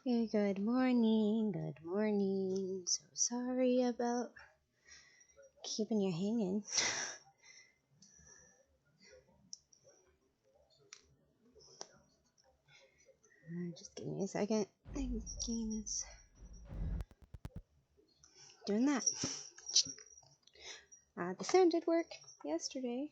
Yeah, good morning, good morning. So sorry about keeping you hanging. Just give me a second. The game is doing that. The sound did work yesterday.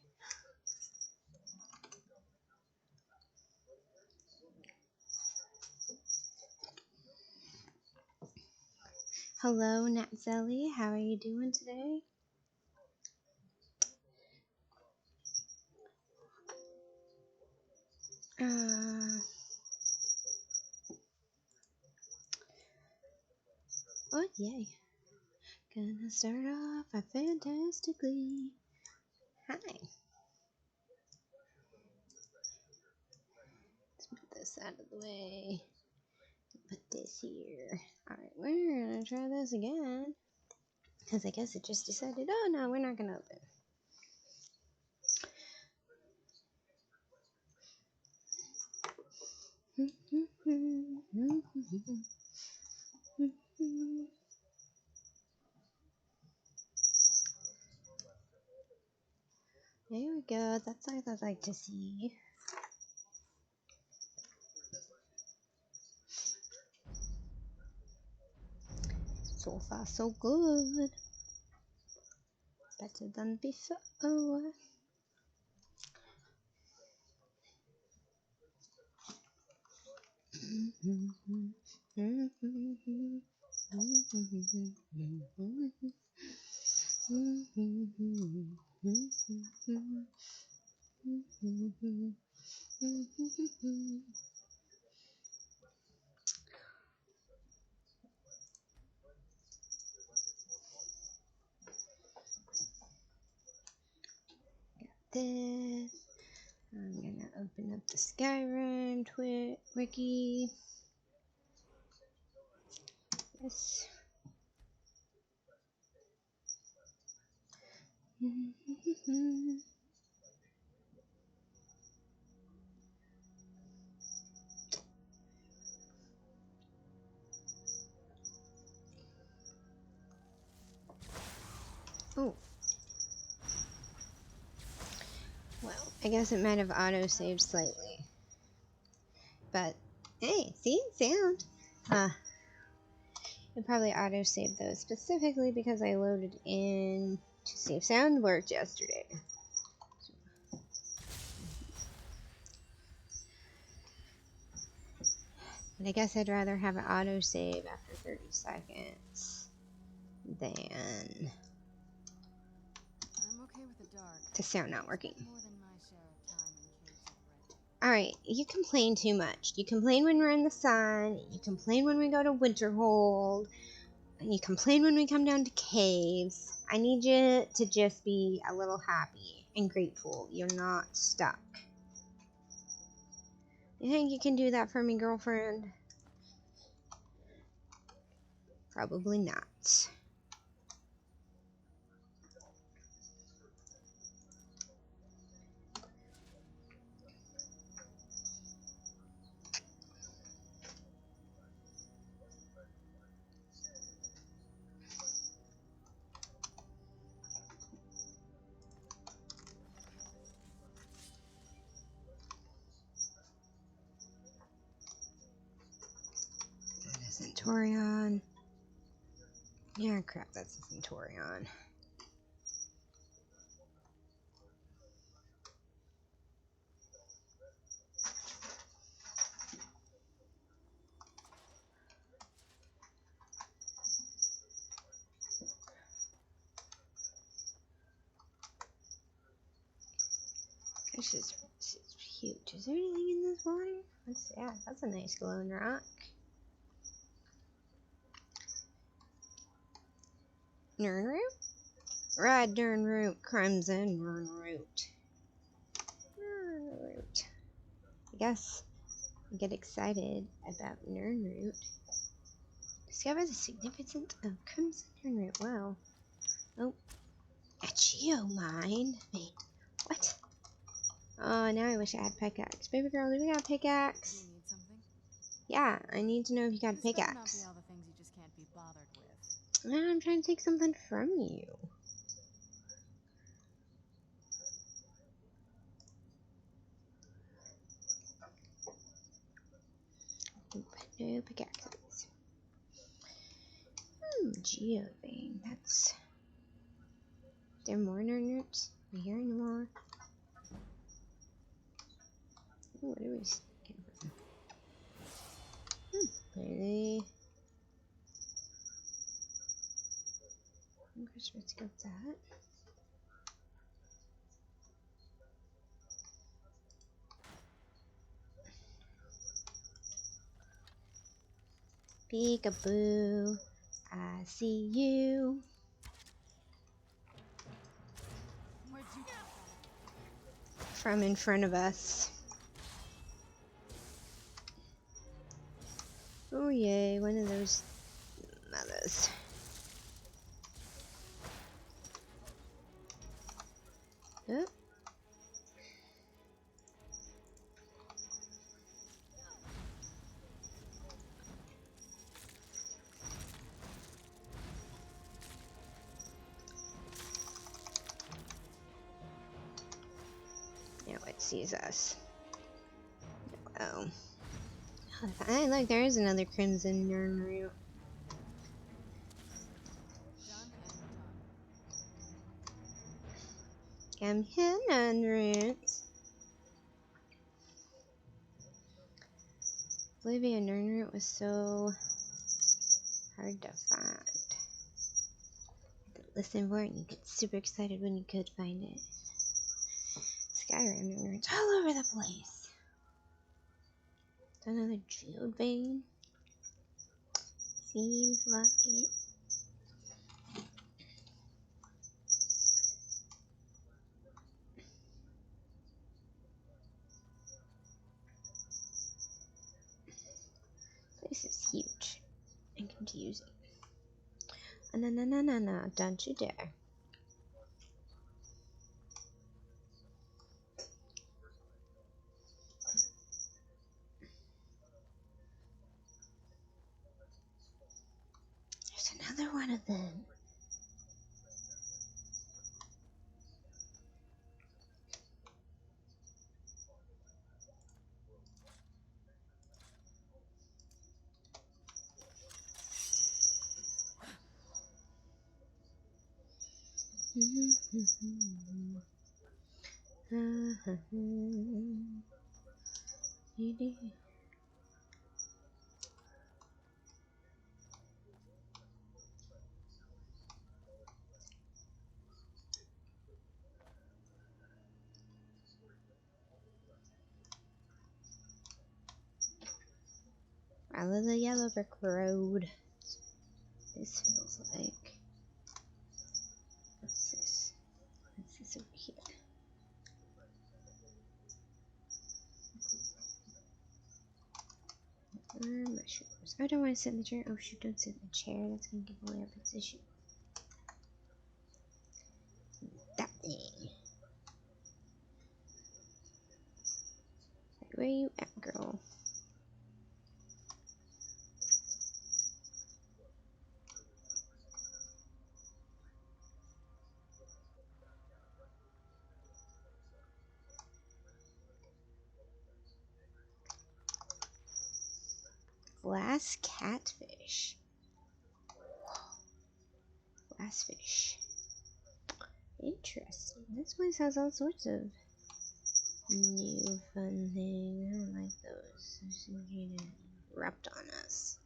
Hello, Natzelli. How are you doing today? Oh, yay. Gonna start off fantastically. Hi. Let's put this out of the way. Put this here. Alright, we're gonna try this again. Because I guess it just decided, oh no, we're not gonna open. There we go. That's what I'd like to see. So far, so good. Better than before. This. I'm gonna open up the Skyrim wiki. Yes. Oh. Well, I guess it might have auto-saved slightly. But, hey, see? Sound. It probably auto-saved those specifically because I loaded in to see if sound worked yesterday. But I guess I'd rather have an auto-save after 30 seconds than the sound not working. Alright, you complain too much. You complain when we're in the sun, you complain when we go to Winterhold, and you complain when we come down to caves. I need you to just be a little happy and grateful. You're not stuck. You think you can do that for me, girlfriend? Probably not. Centurion. Yeah, crap, that's a Centurion. This is huge. Is there anything in this water? Let's see. Yeah, that's a nice glowing rock. Nernroot? Red Nernroot, Crimson Nernroot. Nernroot. I guess I get excited about Nernroot. Discover the significance of Crimson Nernroot. Wow. Oh. A geomine? Wait, what? Oh, now I wish I had pickaxe. Baby girl, do we got a pickaxe? You need something? Yeah, I need to know if you got a This better not be pickaxe. all the things you just can't be bothered with. I'm trying to take something from you. No pickaxes. Geovane. That's. There are more nerds? Am I hearing more? Ooh, what are we getting from? Maybe. I'm supposed to go with that. Peekaboo. I see you. Where'd you come From in front of us. Oh yay, one of those mothers. Oh. Now it sees us. Oh. Hey, look, there is another crimson urn root. Done and done. Come here, none roots. Olivia Nern root was so hard to find. You had to listen for it and you get super excited when you could find it. Skyrim Nern roots all over the place. Another geode vein. Seems like it. This is huge and confusing. No, no, no, no, no, don't you dare. There's another one of them. Follow the yellow brick road. This feels like. What's this? What's this over here? Mushrooms. I don't want to sit in the chair. Oh shoot, don't sit in the chair. That's gonna give away our position. That thing. Where you at, girl? Glass catfish. Glass fish. Interesting. This place has all sorts of new fun things. I don't like those. They seem to erupt on us.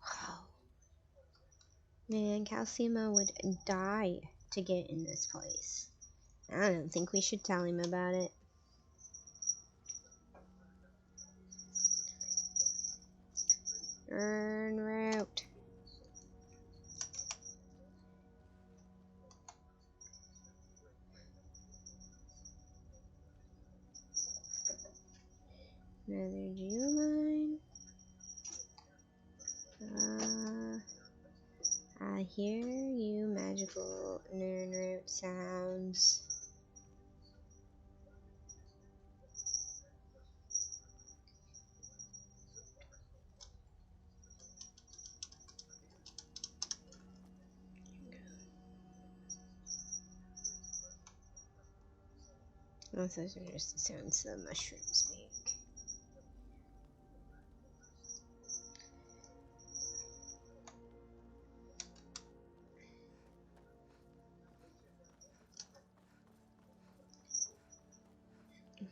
Wow. Man, Calcima would die to get in this place. I don't think we should tell him about it. Earn route. Another geomine. hear you magical root sounds. Oh, those are just the sounds the mushrooms make.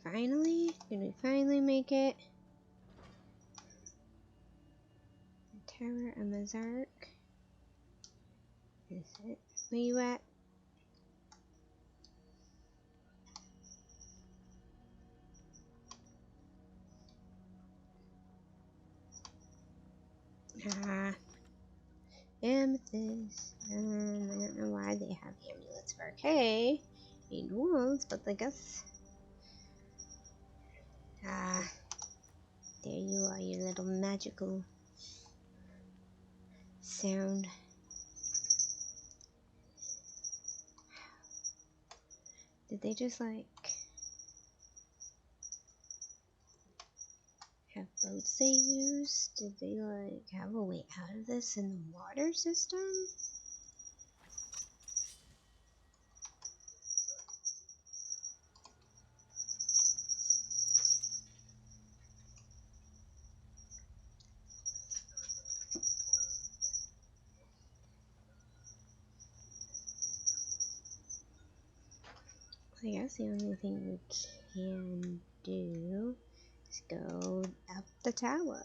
Finally? Did we finally make it? The Tower of Mazark. Is it? Where you at? Ah. Amethyst. I don't know why they have amulets for okay. Need wolves, but I guess. Ah. There you are, your little magical sound. Did they just like have boats they use? Did they like have a way out of this in the water system? I guess the only thing we can do is go up the tower.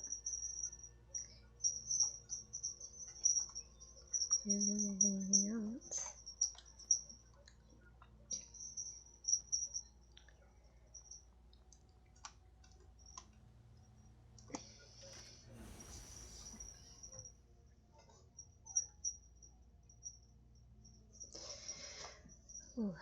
I don't know if there's anything else. Ooh.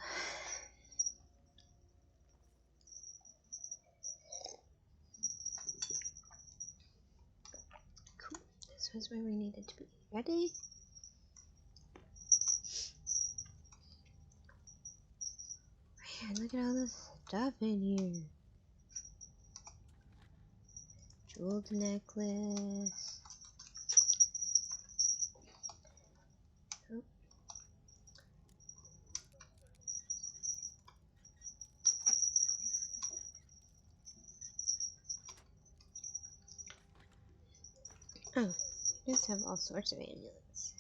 Cool. This was where we needed to be. Ready? Man, look at all this stuff in here. Jeweled necklace. Oh. Oh, they just have all sorts of amulets.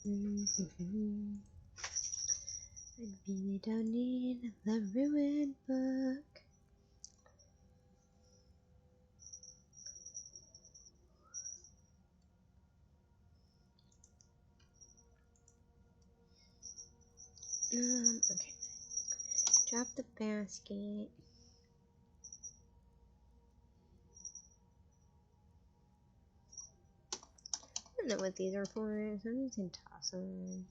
I really don't need the ruined book. Okay. Drop the basket. I don't know what these are for, so I'm just gonna toss them.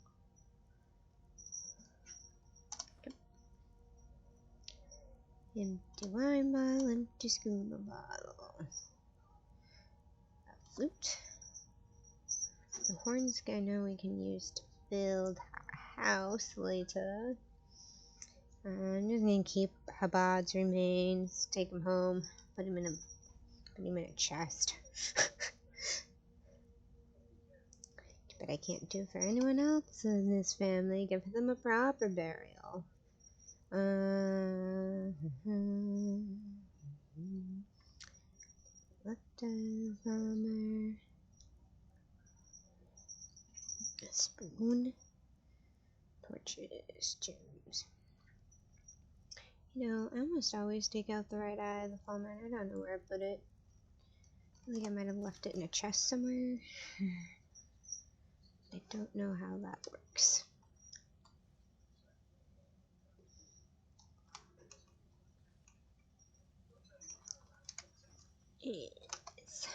Empty wine bottle, empty scuba bottle. A flute. The horns I know we can use to build a house later. I'm just gonna keep Habad's remains, take him home, put him in a chest. But I can't do for anyone else in this family. Give them a proper burial. Leftover. A spoon. Torches. Gems. You know, I almost always take out the right eye of the plumber. I don't know where I put it. I think I might have left it in a chest somewhere. I don't know how that works. Yes.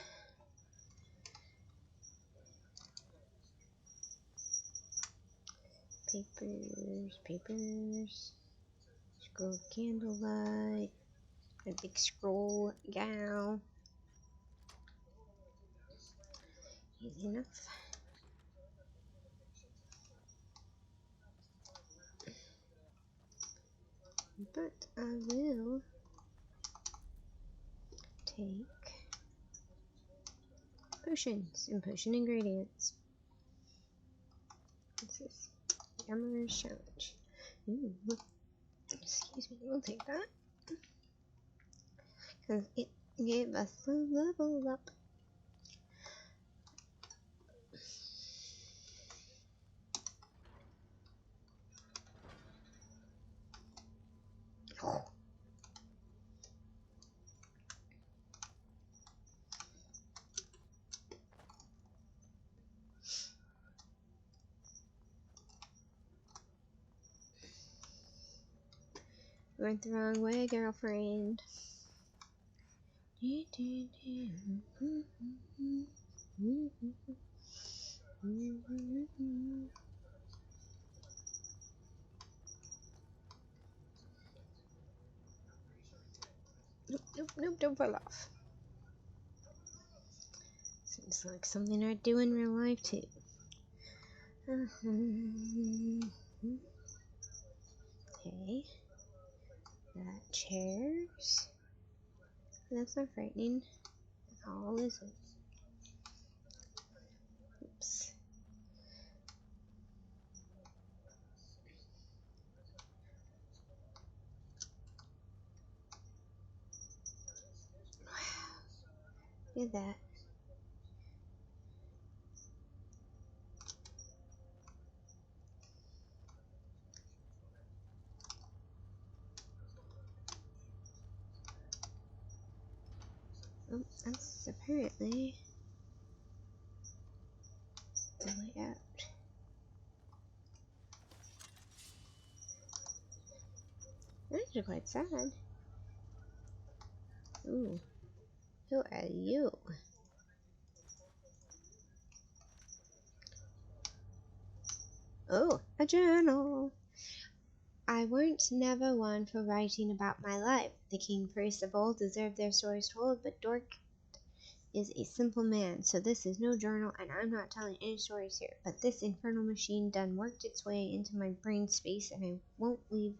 Papers. Scroll of candlelight. A big scroll gal. Easy enough. But I will take potions and potion ingredients. What's this? Emperor's Challenge. Ooh, excuse me, we'll take that. Because it gave us the level up. Oh. Went the wrong way, girlfriend. Nope, nope, nope, don't fall off. Seems like something I'd do in real life too. Okay. Got chairs. That's not frightening at all, is it? Oops. Look at that. Oh, that's apparently the way out. That's quite sad. Ooh, who are you? Oh, a journal. I weren't never one for writing about my life. The king first of all deserved their stories told, but Dork is a simple man, so this is no journal, and I'm not telling any stories here. But this infernal machine done worked its way into my brain space, and I won't leave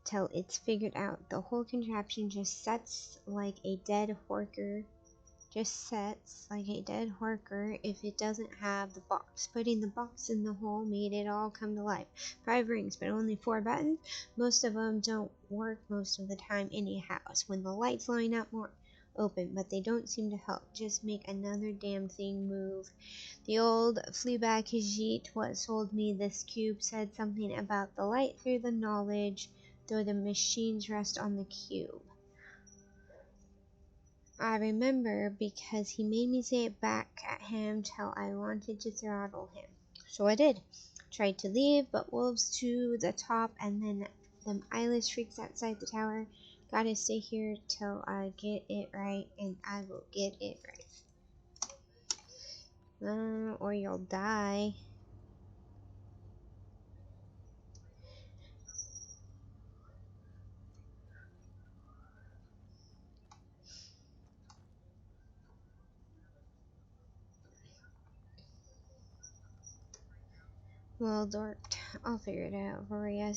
till it's figured out. The whole contraption just sets like a dead horker. If it doesn't have the box. Putting the box in the hole made it all come to life. 5 rings, but only 4 buttons. Most of them don't work most of the time anyhow. When the lights line up more open, but they don't seem to help. Just make another damn thing move. The old Fleabag Khajiit what sold me this cube said something about the light through the knowledge, though the machines rest on the cube. I remember because he made me say it back at him till I wanted to throttle him. So I did. Tried to leave, but wolves to the top and then them eyeless freaks outside the tower. Gotta stay here till I get it right, and I will get it right. Or you'll die. Well, Dork, I'll figure it out for you.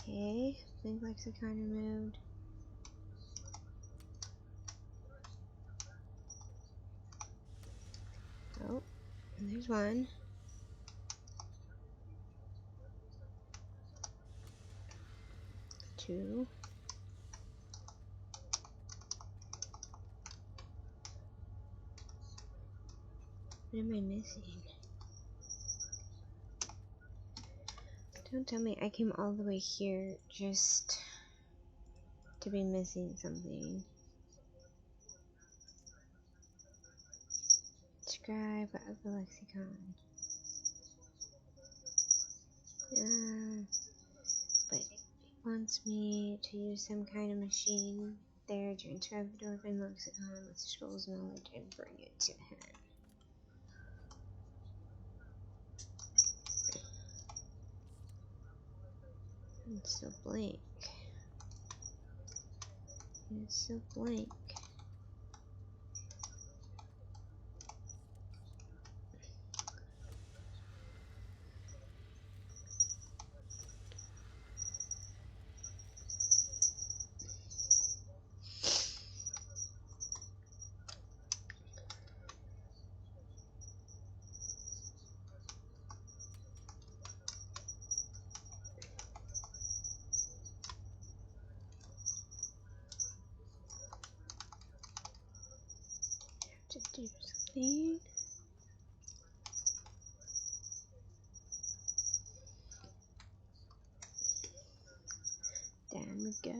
Okay, Blink Lexicon removed. Oh, and there's one. 2. What am I missing? Don't tell me I came all the way here just to be missing something. Scribe of the lexicon. But it wants me to use some kind of machine. there, transcribe the Dwarven lexicon with scrolls knowledge, and bring it to him. It's so blank. It's so blank. To do something. There we go. I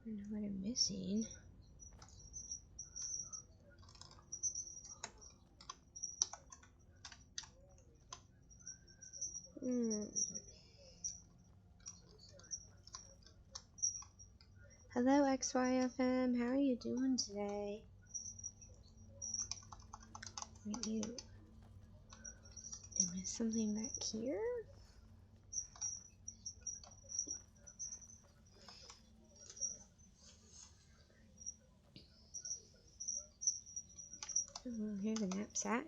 don't know what I'm missing. Hello XYFM, how are you doing today? Wait, you miss something back here? Oh, here's a knapsack.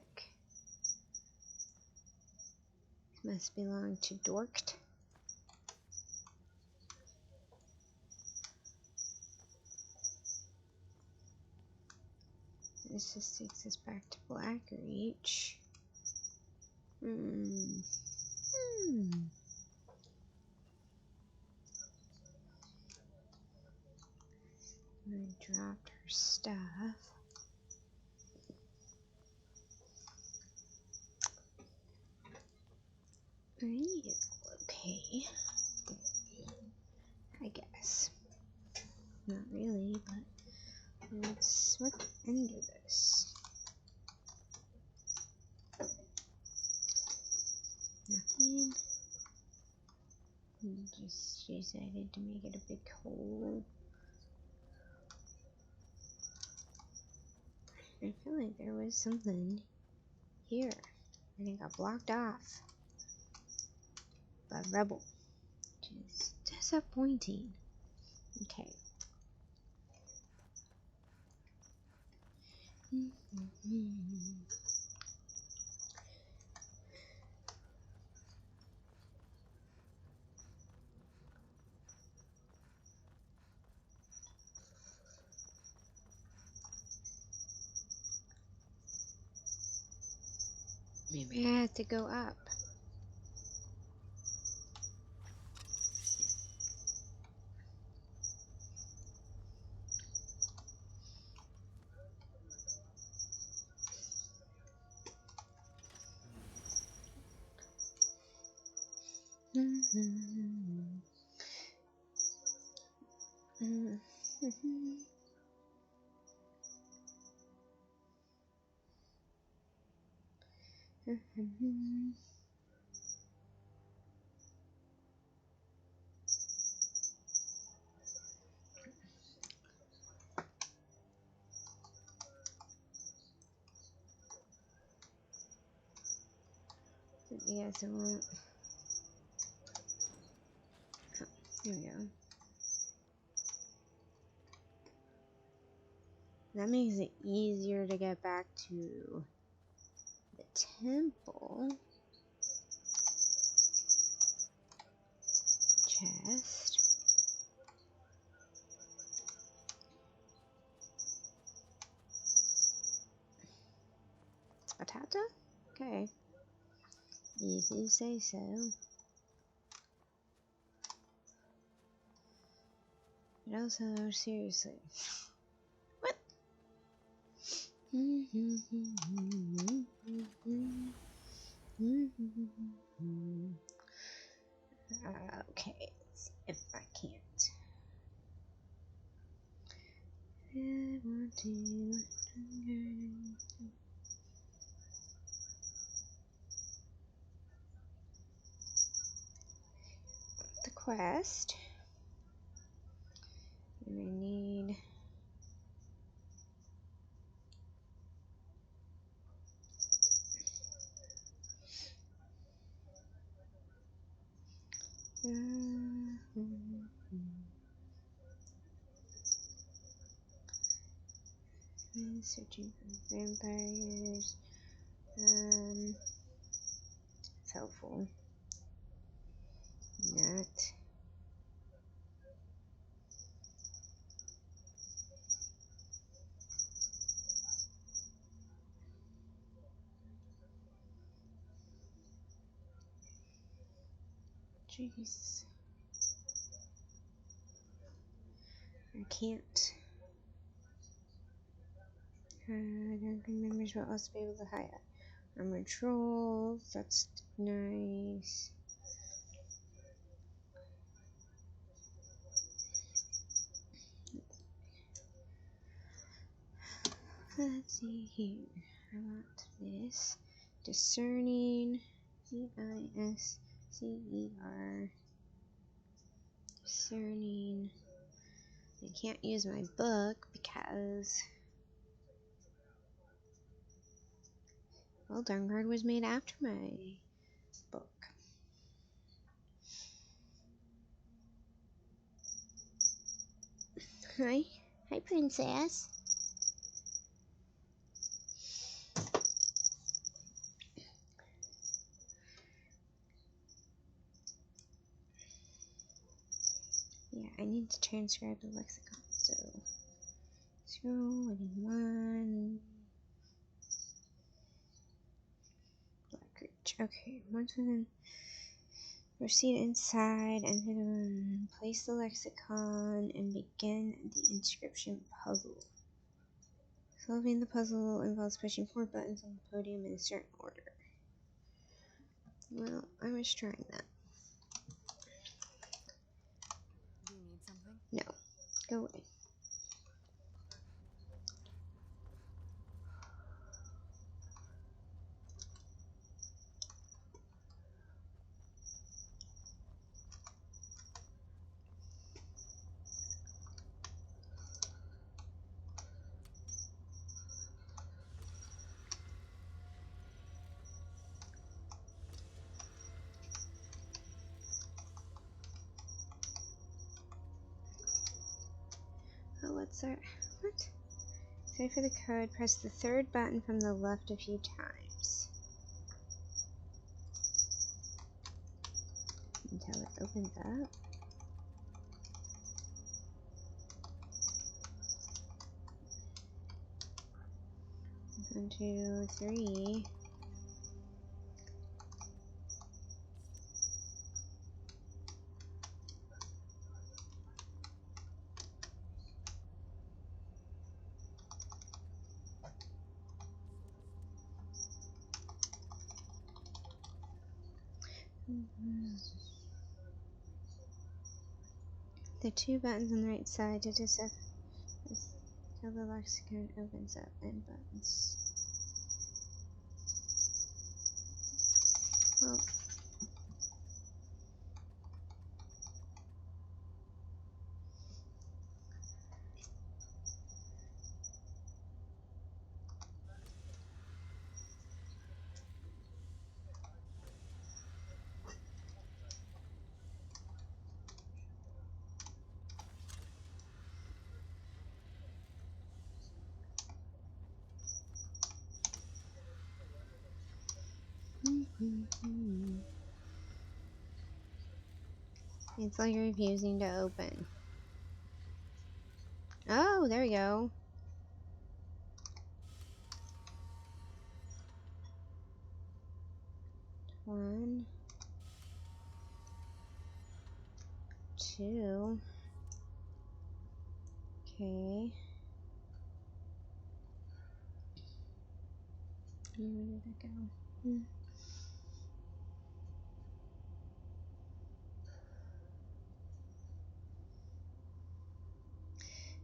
Must belong to Dorkt. This just takes us back to Blackreach. I dropped her stuff. Okay. I guess. Not really, but what's under this? Nothing. Just decided to make it a big hole. I feel like there was something here, and it got blocked off by Rebel, which is disappointing. Okay. Maybe I have to go up. Yes, I won't. Oh, here we go. That makes it easier to get back to the temple. Chest. Patata? Okay. If you say so. But also, seriously. What? Okay, let's see if I can't. I want to. quest. And I need searching for vampires. It's helpful. Not. Jeez. I can't. I don't remember what else to be able to hide. Armored trolls, that's nice. Let's see here. I want this. Discerning. D-I-S-C-E-R. Discerning. I can't use my book because, well, Darngard was made after my book. Hi. Hi, princess. Yeah, I need to transcribe the lexicon, so 0 and 1. Black Reach. Okay, once within, proceed inside and then place the lexicon and begin the inscription puzzle. Solving the puzzle involves pushing 4 buttons on the podium in a certain order. Well, I was trying that. Do you need something? No. Go away. Oh, what's that? What? Say for the code, press the 3rd button from the left a few times until it opens up. 1, 2, 3. The 2 buttons on the right side to just until the lexicon opens up and buttons. Well, it's like refusing to open. Oh, there we go. One, 2. Okay. Where did it go?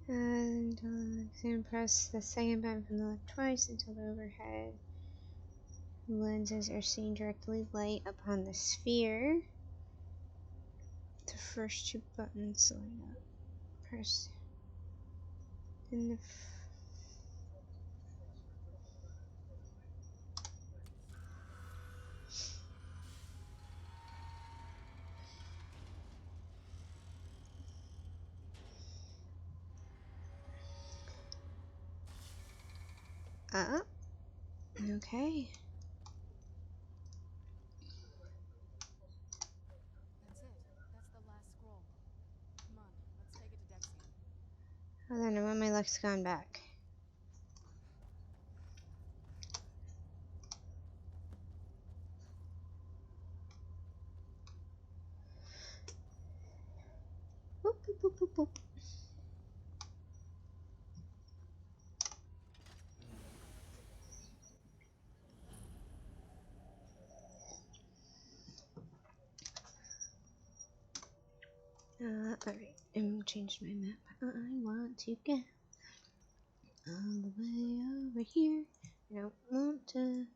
And then press the 2nd button from the left twice until the overhead lenses are seen directly light upon the sphere. The first two buttons light up. Press. Then the up. Okay. That's it. That's the last scroll. Come on, let's take it to Dexion. Oh, then I want my lexicon back. Boop, boop, boop, boop, boop. Alright, I'm changing my map. I want to get all the way over here. I don't want to.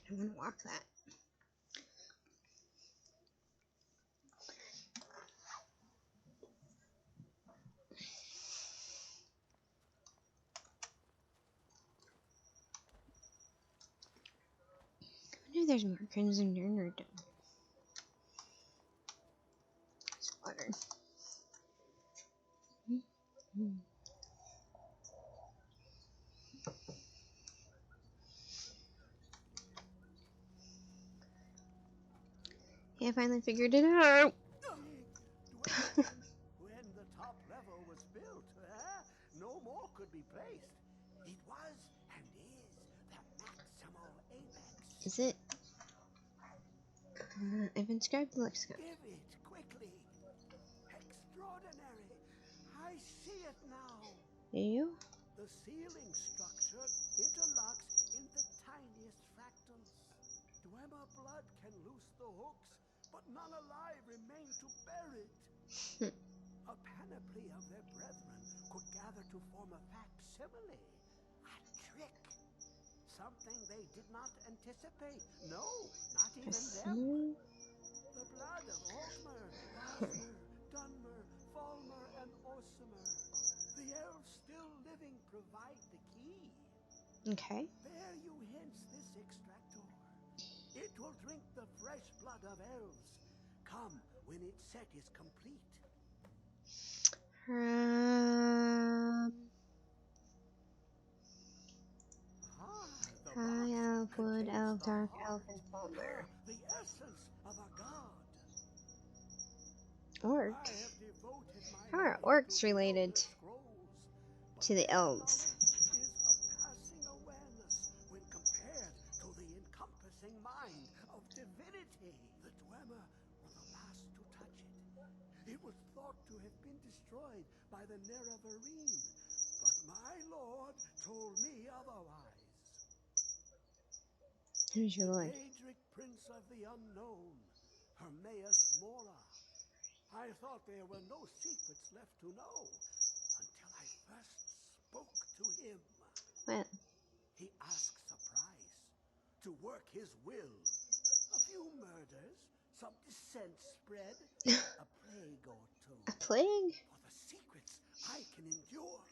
I want to walk that. I wonder if there's more crimson nerd. Slaughtered. Yeah, I finally figured it out. When the top level was built, no more could be placed. It was and is the maximal apex. Is it? I've inscribed the lexicon. Give it quickly. Extraordinary. I see it now. Do you? The ceiling structure interlocks in the tiniest fractals. Dwemer blood can loose the hooks, but none alive remain to bear it. A panoply of their brethren could gather to form a facsimile. A trick. Something they did not anticipate. No, not even them. The blood of Altmer, Rosmer, Dunmer, Falmer, and Orsimer. The elves still living provide the key. Okay. Bear you hence this extractor. It will drink the fresh blood of elves. Come when its set is complete. The High box elf, wood contains elf, the dark heart. elf, and palmer. The essence of a god. Orc. I have devoted my How are life orcs to the related Elder Scrolls, but to the their elves? knowledge is a passing awareness when compared to the encompassing mind of divinity. The Dwemer were the last to touch it. It was thought to have been destroyed by the Nerevarine, but my lord told me otherwise. Who's your lord? Daedric Prince of the Unknown, Hermaeus Mora. I thought there were no secrets left to know until I first spoke to him. What? He asks a price to work his will. A few murders, some dissent spread, a plague or two. A plague? For the secrets I can endure.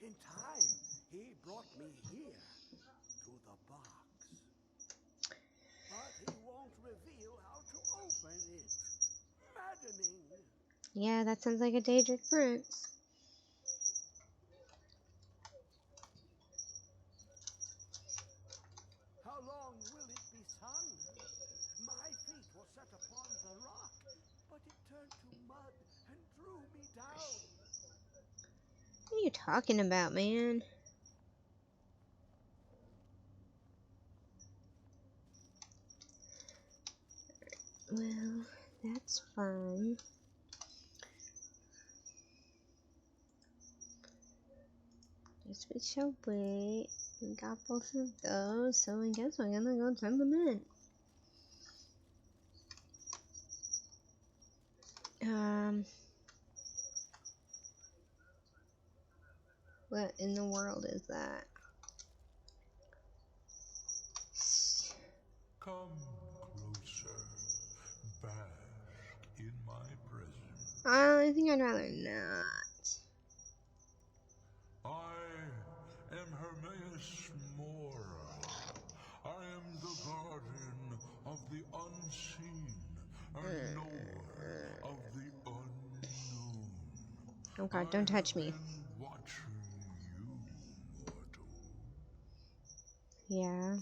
In time, he brought me here to the box. But he won't reveal how to open it. Maddening. Yeah, that sounds like a Daedric prince. How long will it be sung? My feet were set upon the rock, but it turned to mud and drew me down. What are you talking about, man? Well, that's fun. Guess we shall wait. We got both of those, so I guess we're gonna go turn them in. What in the world is that? Come closer, bad I think I'd rather not. I am Hermaeus Mora. I am the guardian of the unseen and knower of the unknown. Oh god, don't touch me. I have been watching you, mortal. Yeah.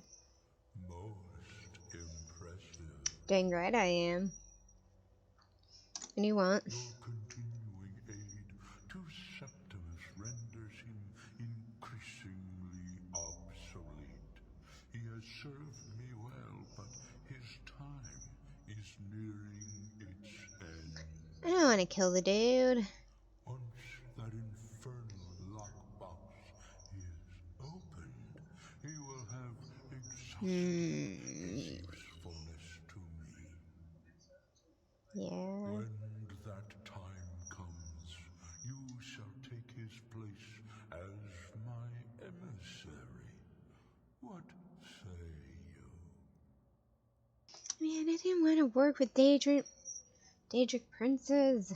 Most impressive. Dang right I am. What do you want? Your continuing aid to Septimus renders him increasingly obsolete. He has served me well, but his time is nearing its end. I don't want to kill the dude. Once that infernal lockbox is opened, he will have exhausted his usefulness to me. Yeah. When that time comes, you shall take his place as my emissary. What say you? Man, I didn't want to work with Daedric princes.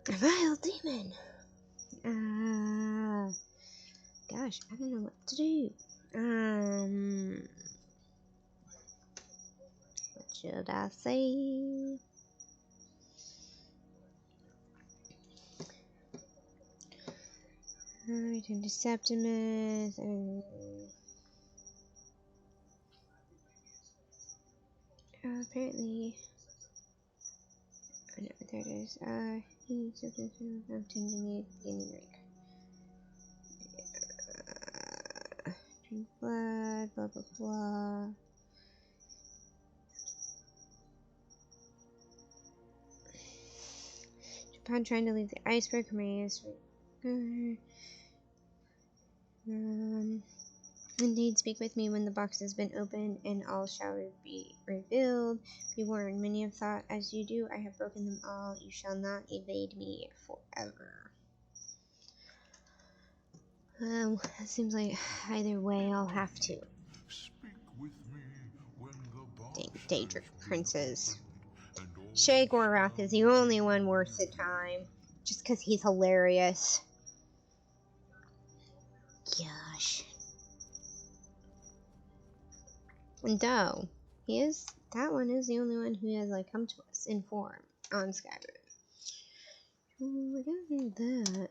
A vile demon. Gosh, I don't know what to do. What should I say? Return to Septimus. Apparently. Oh no, there it is. Septimus obtained in the beginning rank. Drink blood, blah blah blah. Upon trying to leave the iceberg, Hermaeus. Indeed, speak with me when the box has been opened, and all shall be revealed. Be warned, many have thought as you do. I have broken them all. You shall not evade me forever. It seems like either way I'll have to. Speak with me when the box Dang, has Daedric been princes. opened, and all Shagoroth shall is the only one worth the time. Just because he's hilarious. Gosh. And though, that one is the only one who has, like, come to us in form on Skyrim. Oh, I don't need that.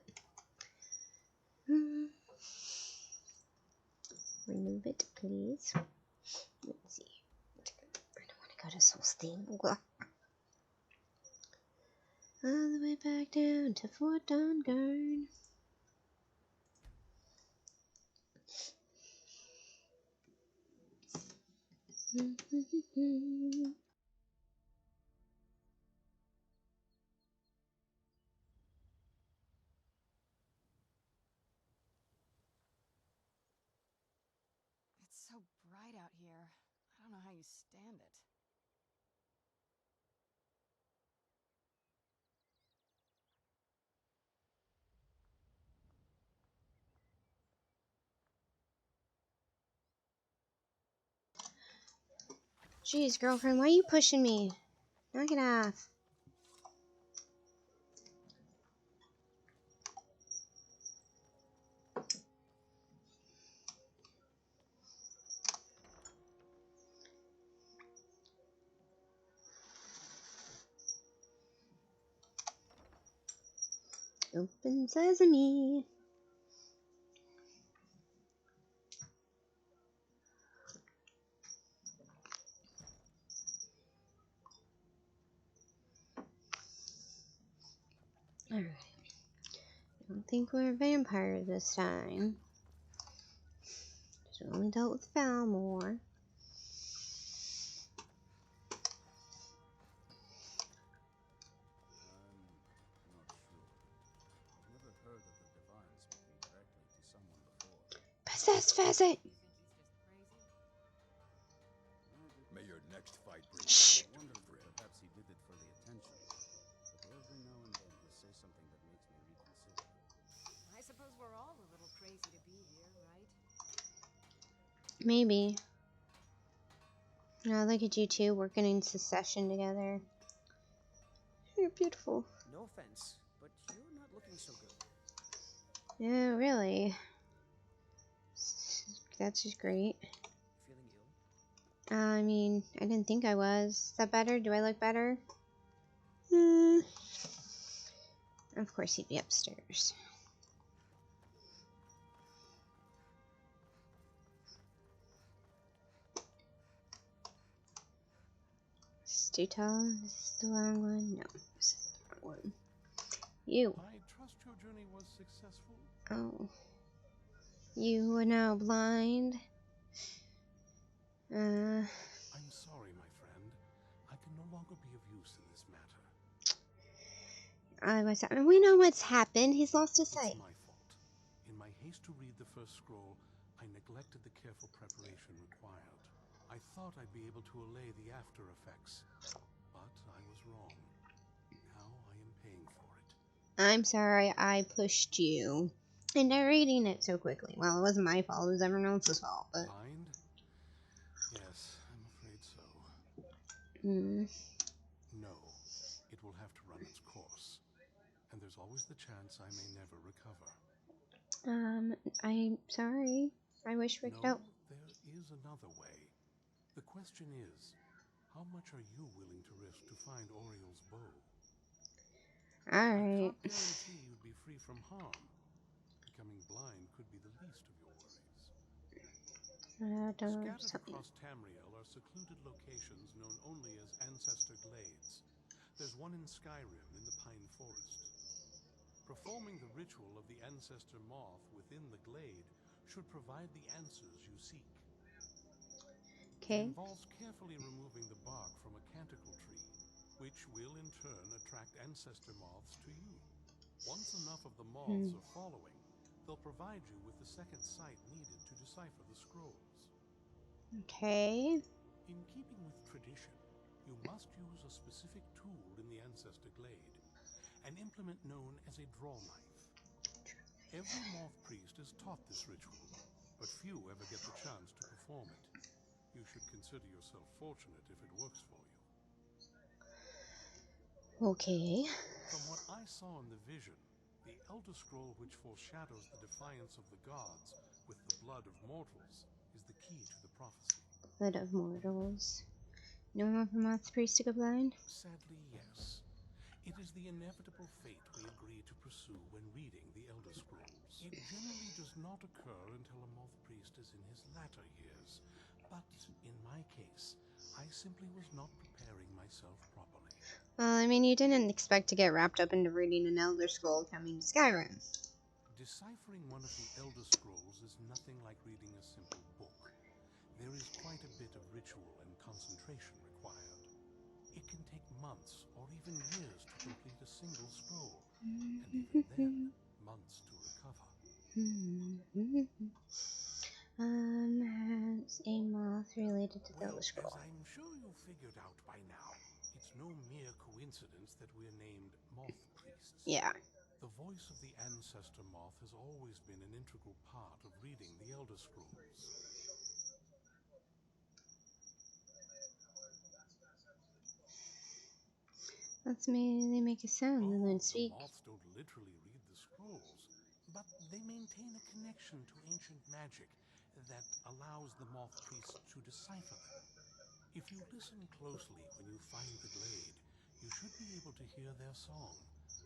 Remove it, please. Let's see. I don't want to go to Solstheim. All the way back down to Fort Dungarn. It's so bright out here. I don't know how you stand it. Jeez, girlfriend, why are you pushing me? Knock it off. Open sesame. Alright. I don't think we're a vampire this time. So we only dealt with Falmore. I'm not sure. I've never heard of the divine speaking directly to someone before. Possessed pheasant! You think he's just crazy? May your next fight bring. Shh. I wondered if perhaps he did it for the attention. But every now and then he'll say something that makes me reconsider. I suppose we're all a little crazy to be here, right? Maybe. Oh, look at you two working in succession together. You're beautiful. No offense, but you're not looking so good. Yeah, really. That's just great. Feeling ill? I mean, I didn't think I was. Is that better? Do I look better? Of course he'd be upstairs. This is too tall. This is the wrong one. No, this is the wrong one. You. I trust your journey was successful. Oh. You are now blind. I'm sorry, my friend. I can no longer be of use in this matter. We know what's happened. He's lost his It's sight. my fault. In my haste to read the first scroll, I neglected the careful preparation required. I thought I'd be able to allay the after effects, but I was wrong. Now I am paying for it. I'm sorry I pushed you into reading it so quickly. Well, it wasn't my fault. It was everyone else's fault. But Blind? Yes, I'm afraid so. No, it will have to run its course. And there's always the chance I may never recover. I'm sorry. I wish we could help. There is another way. The question is, how much are you willing to risk to find Oriel's bow? Alright. I can't guarantee you'd be free from harm. Becoming blind could be the least of your worries. Scattered across Tamriel are secluded locations known only as Ancestor Glades. There's one in Skyrim in the Pine Forest. Performing the ritual of the Ancestor Moth within the glade should provide the answers you seek. Okay. It involves carefully removing the bark from a canticle tree, which will in turn attract ancestor moths to you. Once enough of the moths are following, they'll provide you with the second sight needed to decipher the scrolls. Okay. In keeping with tradition, you must use a specific tool in the Ancestor Glade, an implement known as a draw knife. Every moth priest is taught this ritual, but few ever get the chance to perform it. You should consider yourself fortunate if it works for you. Okay. From what I saw in the vision, the Elder Scroll which foreshadows the defiance of the gods with the blood of mortals is the key to the prophecy. Blood of mortals. No more for moth priest to go blind? Sadly, yes. It is the inevitable fate we agree to pursue when reading the Elder Scrolls. It generally does not occur until a moth priest is in his latter years, but in my case, I simply was not preparing myself properly. Well, I mean, you didn't expect to get wrapped up into reading an Elder Scroll coming to Skyrim. Deciphering one of the Elder Scrolls is nothing like reading a simple book. There is quite a bit of ritual and concentration required. It can take months or even years to complete a single scroll, and even then, months to recover. Has a moth related to the Well, Elder Scroll? as I'm sure you've figured out by now, it's no mere coincidence that we're named Moth Priests. Yeah. The voice of the Ancestor Moth has always been an integral part of reading the Elder Scrolls. Let's they make a sound and then speak. The moths don't literally read the scrolls, but they maintain a connection to ancient magic that allows the moth priests to decipher them. If you listen closely when you find the glade, you should be able to hear their song,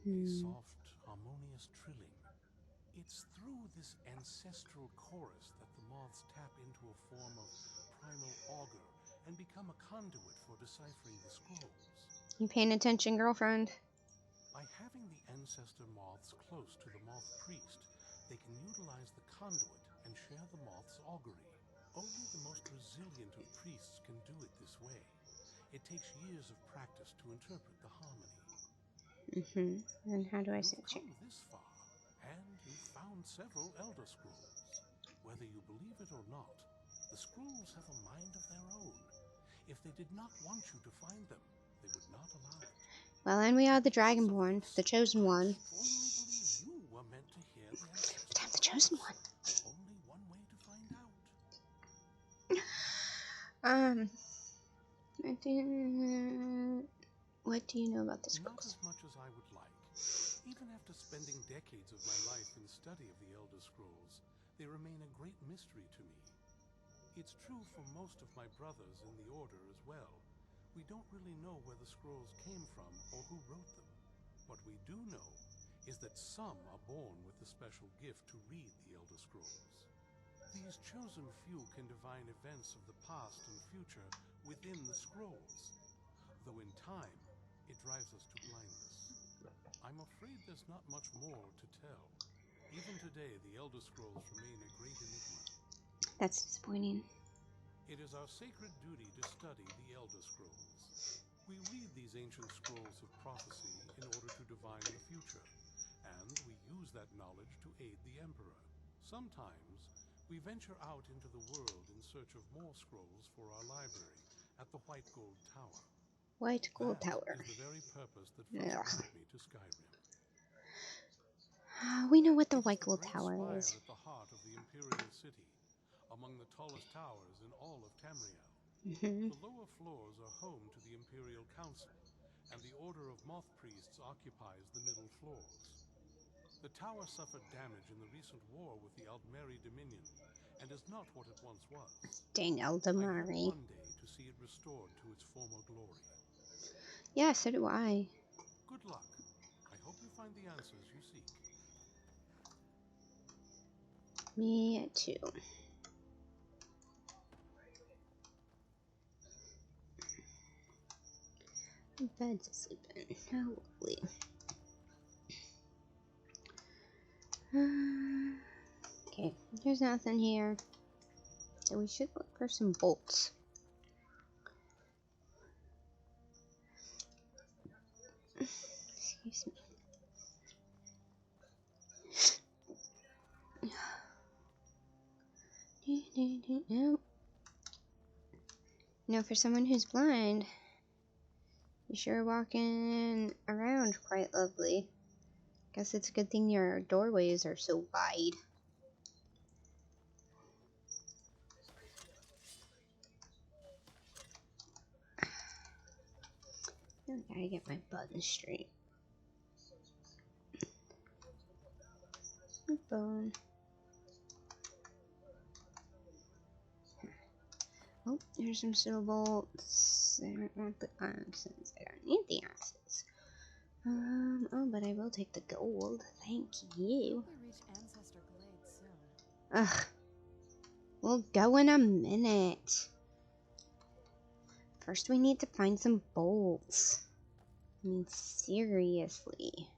a soft, harmonious trilling. It's through this ancestral chorus that the moths tap into a form of primal augur and become a conduit for deciphering the scrolls. You paying attention, girlfriend? By having the ancestor moths close to the moth priest, they can utilize the conduit and share the moth's augury. Only the most resilient of priests can do it this way. It takes years of practice to interpret the harmony. And how do I say You've come this far, and you've found several Elder Scrolls. Whether you believe it or not, the scrolls have a mind of their own. If they did not want you to find them, they would not allow it. Well, and we are the Dragonborn, the chosen one. Only believe you were meant to hear the ancestors. But I'm the chosen one. Only one way to find out. I think. What do you know about the Not scrolls? as much as I would like. Even after spending decades of my life in study of the Elder Scrolls, they remain a great mystery to me. It's true for most of my brothers in the Order as well. We don't really know where the scrolls came from or who wrote them. What we do know is that some are born with the special gift to read the Elder Scrolls. These chosen few can divine events of the past and future within the scrolls, though in time it drives us to blindness. I'm afraid there's not much more to tell. Even today, the Elder Scrolls remain a great enigma. That's disappointing. It is our sacred duty to study the Elder Scrolls. We read these ancient scrolls of prophecy in order to divine the future, and we use that knowledge to aid the Emperor. Sometimes, we venture out into the world in search of more scrolls for our library at the White Gold Tower. White Gold That Tower. is the very purpose that first Ugh. brought me to Skyrim. We know what the It is White the Gold great Tower spire is. at the heart of the Imperial City, among the tallest towers in all of Tamriel. Mm-hmm. The lower floors are home to the Imperial Council, and the Order of Moth Priests occupies the middle floors. The tower suffered damage in the recent war with the Aldmeri Dominion, and is not what it once was. Dang I hope Eldamari. one day to see it restored to its former glory. Yeah, so do I. Good luck. I hope you find the answers you seek. Me too. Bed to sleep in. How lovely. Okay, there's nothing here. So we should look for some bolts. Excuse me. No, for someone who's blind, you're sure walking around quite lovely. Guess it's a good thing your doorways are so wide. I gotta get my buttons straight. Bone. Oh, there's some steel bolts. I don't want the axes. I don't need the axes. Oh, but I will take the gold. Thank you. We reach Ancestor Glade soon. Ugh. We'll go in a minute. First, we need to find some bolts. I mean, seriously.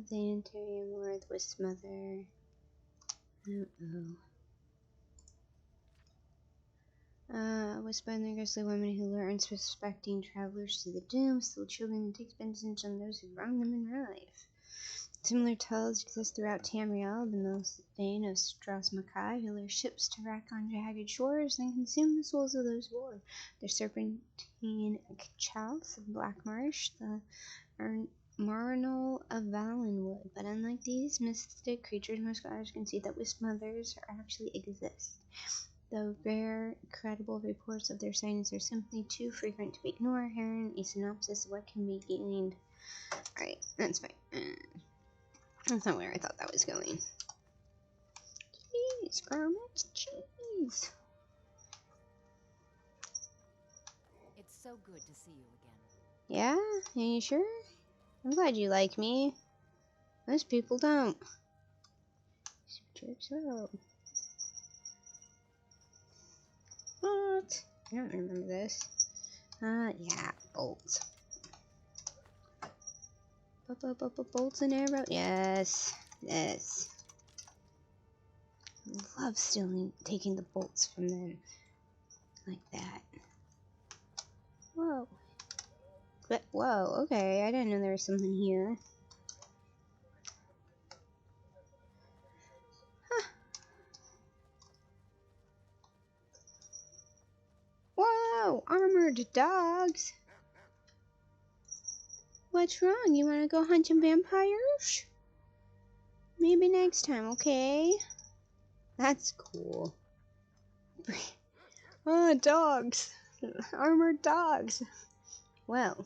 The interior ward with Smother. Whisper and the ghostly women who lure suspecting travelers to the doom, steal children, and take vengeance on those who wrong them in life. Similar tales exist throughout Tamriel, the most vain of Strauss Mackay, who lure ships to wreck on jagged shores, then consume the souls of those aboard. The serpentine Chals of Black Marsh, the Marinol of Valenwood. But unlike these mystic creatures, most scholars can see that wisp mothers actually exist. Though rare, credible reports of their sightings are simply too frequent to be ignored, herein a synopsis of what can be gained. Alright, that's fine. That's not where I thought that was going. Jeez, Gromit, jeez. It's so good to see you again. Yeah? Are you sure? I'm glad you like me. Most people don't. Jerks out. What? I don't remember this. Yeah, bolts. Bolts and arrows. Yes. Yes. I love taking the bolts from them. Like that. Whoa. But, whoa, okay. I didn't know there was something here. Huh. Whoa! Armored dogs! What's wrong? You want to go hunt some vampires? Maybe next time, okay? That's cool. Oh, dogs. Armored dogs. Well,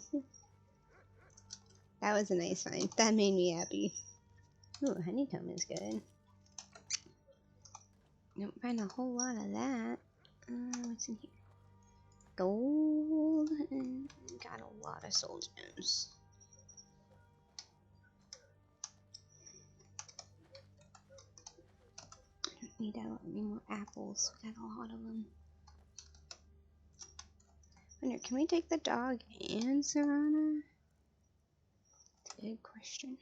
that was a nice find. That made me happy. Ooh, honeycomb is good. Don't find a whole lot of that. What's in here? Gold and got a lot of soul gems. I don't need any more apples. We got a lot of them. Wonder, can we take the dog and Serana? That's a good question.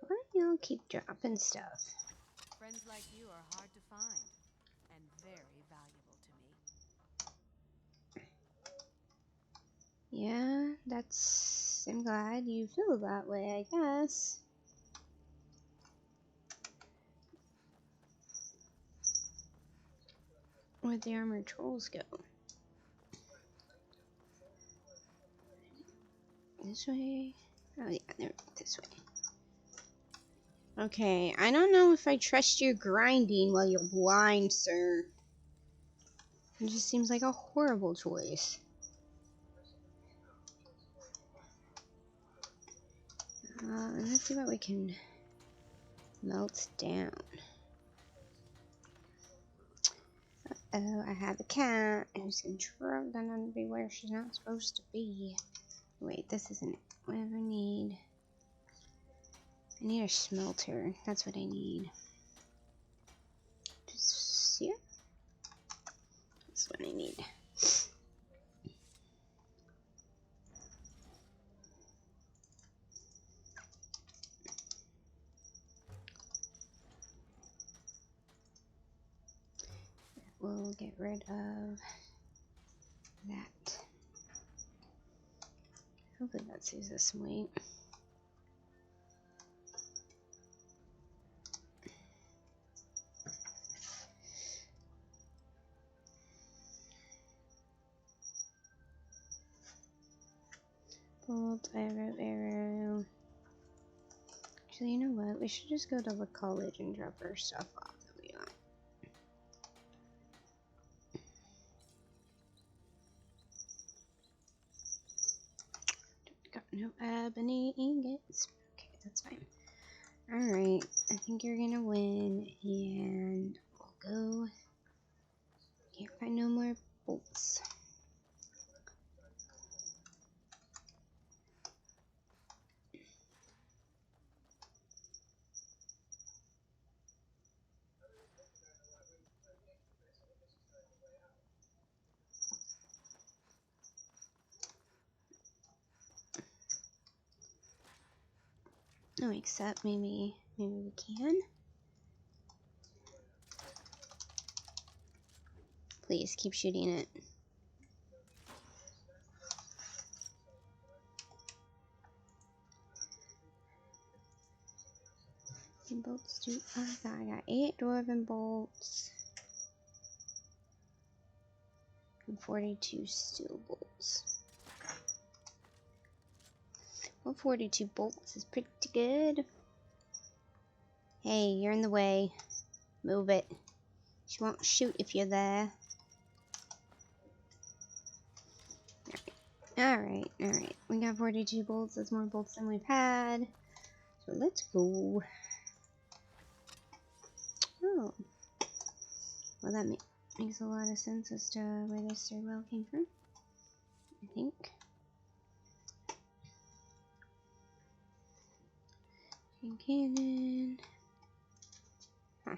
Why do y'all keep dropping stuff? Friends like you are hard to find, and very valuable to me. Yeah, that's... I'm glad you feel that way, I guess. Where'd the armored trolls go? This way? Oh yeah, they're this way. Okay, I don't know if I trust your grinding while you're blind, sir. It just seems like a horrible choice. Let's see what we can melt down. Oh, I have a cat who's gonna drop down and be where she's not supposed to be. Wait, this isn't what I need. I need a smelter. That's what I need. Just here. That's what I need. We'll get rid of that. Hopefully that saves us some weight. Bolt, arrow. Actually, you know what? We should just go to the college and drop our stuff off that we want. Got no ebony ingots. Okay, that's fine. Alright, I think you're gonna win, and we'll go. Can't find no more bolts. Oh, except maybe we can. Please keep shooting it. Bolts do I got 8 dwarven bolts and 42 steel bolts. Well, 42 bolts is pretty good. Hey, you're in the way. Move it. She won't shoot if you're there. Alright. We got 42 bolts. That's more bolts than we've had. So let's go. Oh. Well, that makes a lot of sense as to where this stairwell came from, I think. Cannon. Huh.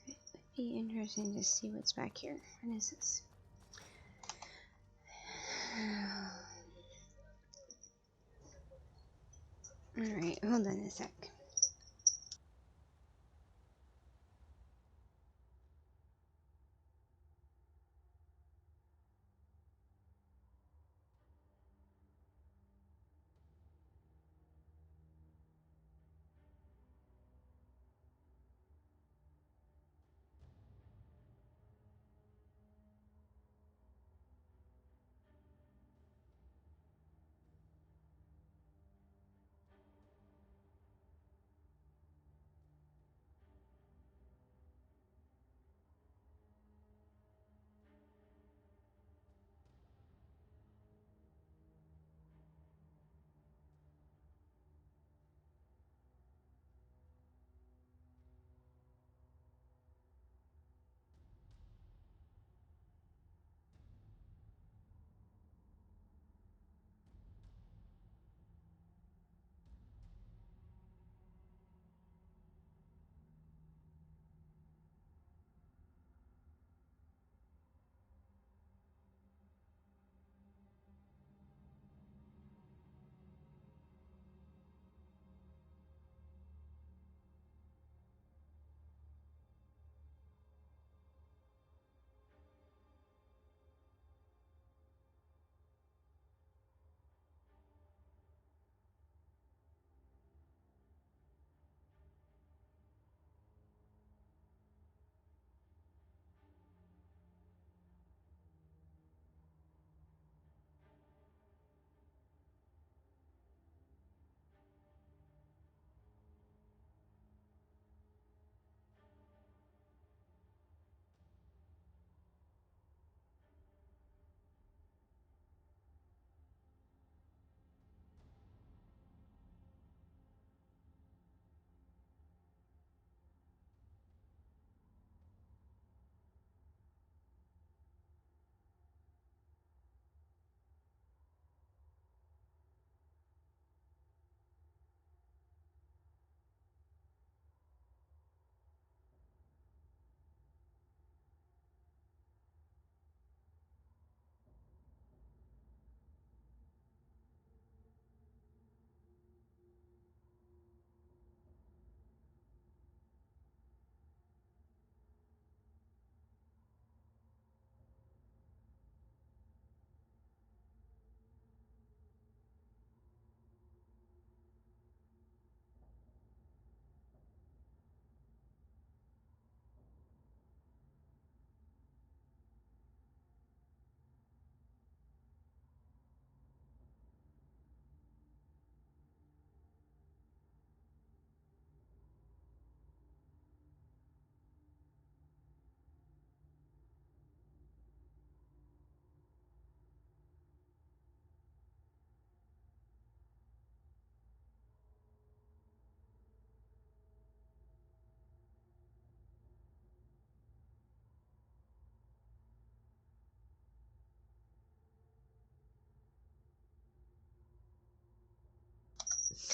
It would be interesting to see what's back here. What is this? Alright, hold on a sec.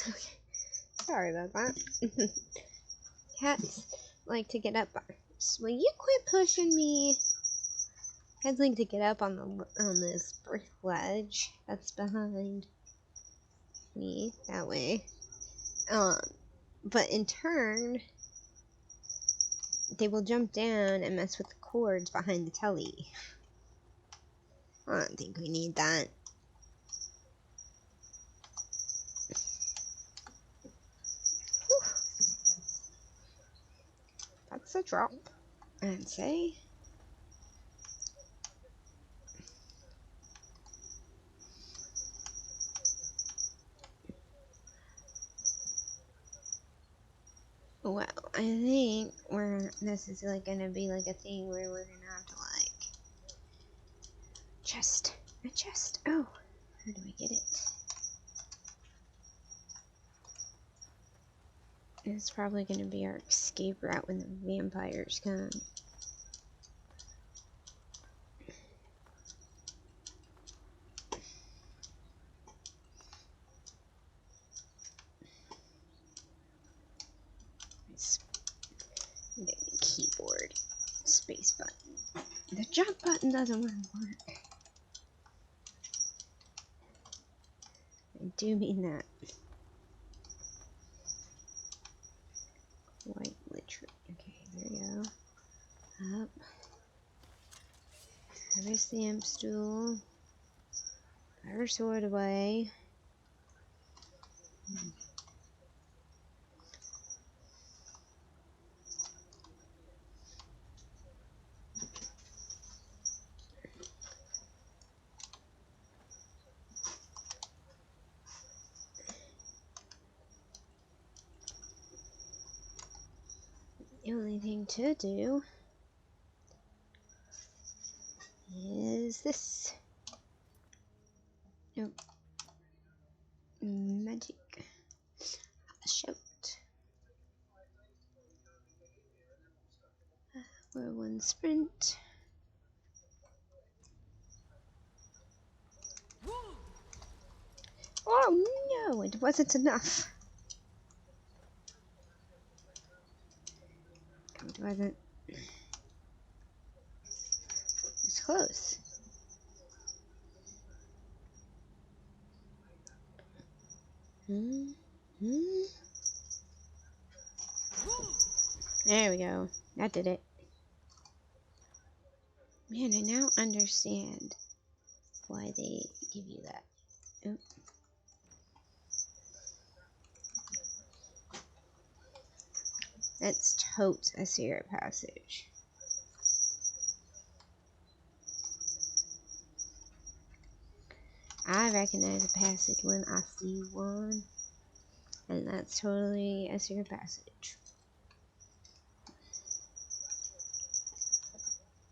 Okay. Sorry about that. Cats like to get up. Will you quit pushing me? Cats like to get up on this brick ledge that's behind me that way. But in turn, they will jump down and mess with the cords behind the telly. I don't think we need that. Whew. That's a drop, I'd say. Well, I think this is like gonna be like a thing where we're gonna have to like a chest. Oh, where do we get it? It's probably gonna be our escape route when the vampires come. The keyboard space button. The jump button doesn't want to work. I do mean that. White literally. Okay, there we go. Up. There's the imp stool. Put her sword away. The only thing to do is this. Nope. Magic. Shout. Whirlwind sprint. Oh no, it wasn't enough. It wasn't. It's close. There we go. That did it. Man, I now understand why they give you that. Oh. That's totes a secret passage. I recognize a passage when I see one. And that's totally a secret passage.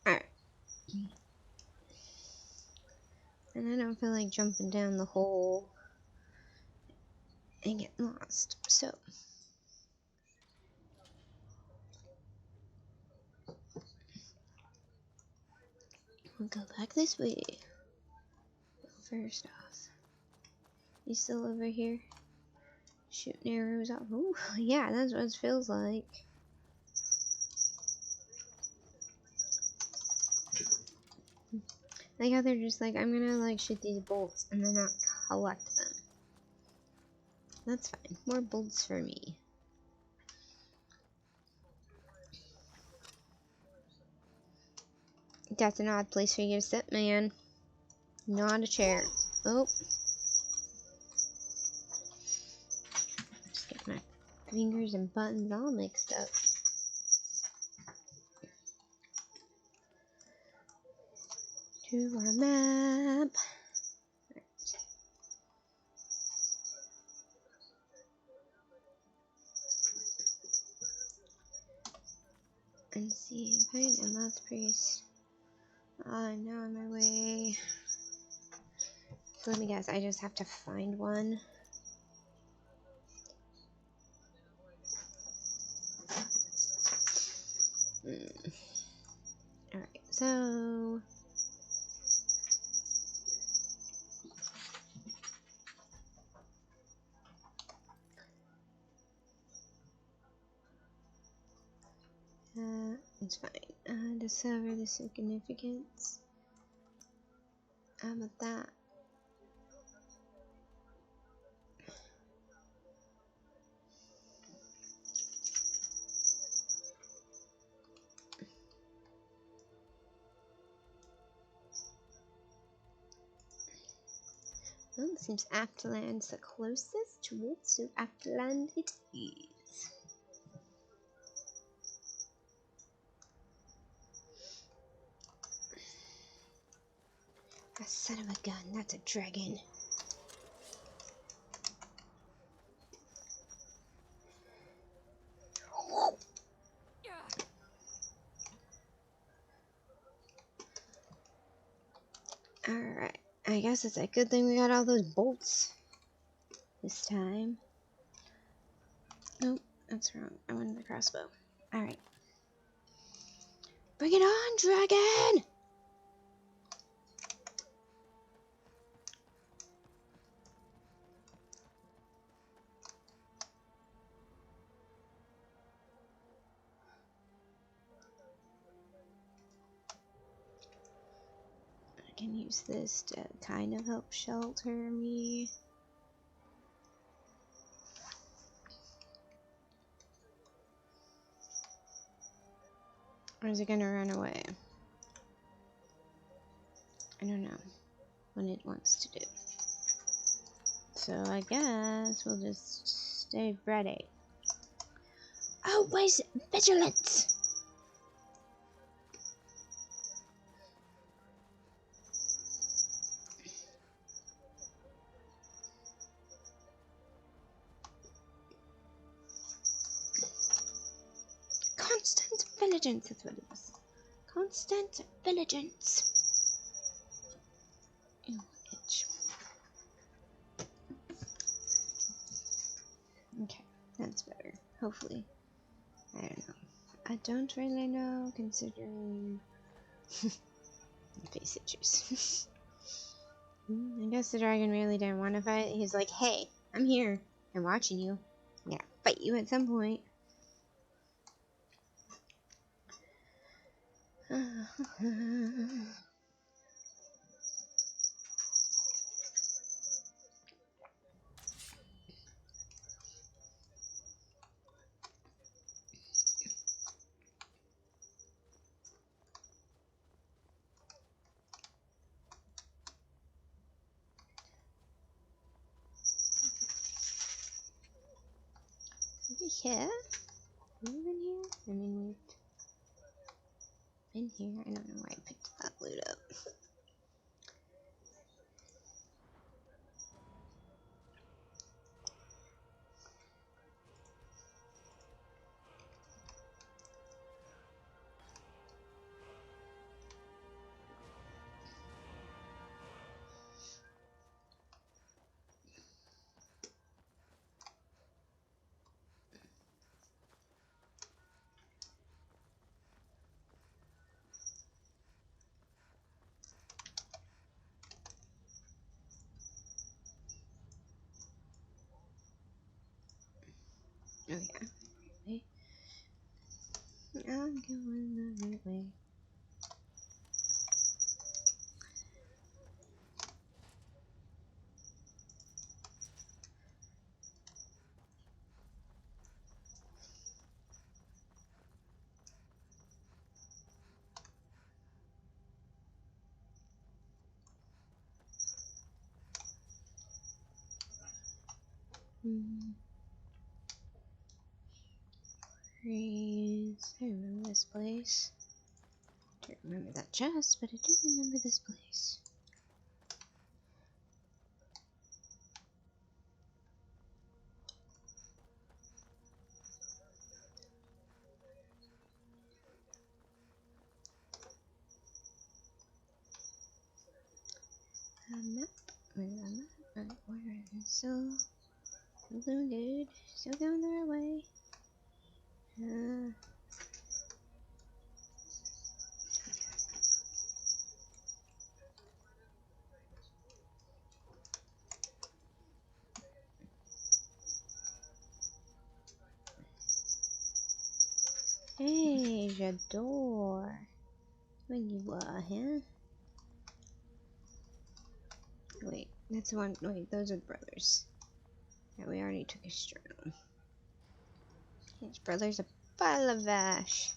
Alright. And I don't feel like jumping down the hole and getting lost. So. We'll go back this way. First off. You still over here? Shooting arrows off. Ooh, yeah, that's what it feels like. Like how they're just like, I'm gonna like shoot these bolts and then not collect them. That's fine. More bolts for me. That's an odd place for you to sit, man. Not a chair. Oh. Just get my fingers and buttons all mixed up. To our map. And see, find a mouth priest. I'm now on my way. So let me guess, I just have to find one. Alright, so It's fine. Discover the significance. How about that? Well, it seems Aptaland's the closest to it, so Aptaland it is. A son of a gun, that's a dragon. Alright, I guess it's a good thing we got all those bolts this time. Nope, that's wrong. I wanted the crossbow. Alright. Bring it on, dragon! I can use this to kind of help shelter me. Or is it gonna run away? I don't know what it wants to do. So I guess we'll just stay ready. Always vigilant! Constant vigilance is what it is. Constant vigilance. Ew, itch. Okay, that's better. Hopefully. I don't know. I don't really know, considering face issues. I guess the dragon really didn't want to fight. He's like, hey, I'm here. I'm watching you. I'm gonna fight you at some point. Over here? Have we been here? I mean, we've been here. I don't know why I picked that loot up. Oh yeah. Right. I'm going the right way. Freeze. I remember this place. Don't remember that chest, but I do remember this place. Map. Where's the map? Where is it? Still doing good. Still going the right way. Hey, J'adore. What you huh? Wait, that's the one. Wait, those are the brothers. Yeah, we already took a stone. His brother's a Balavash.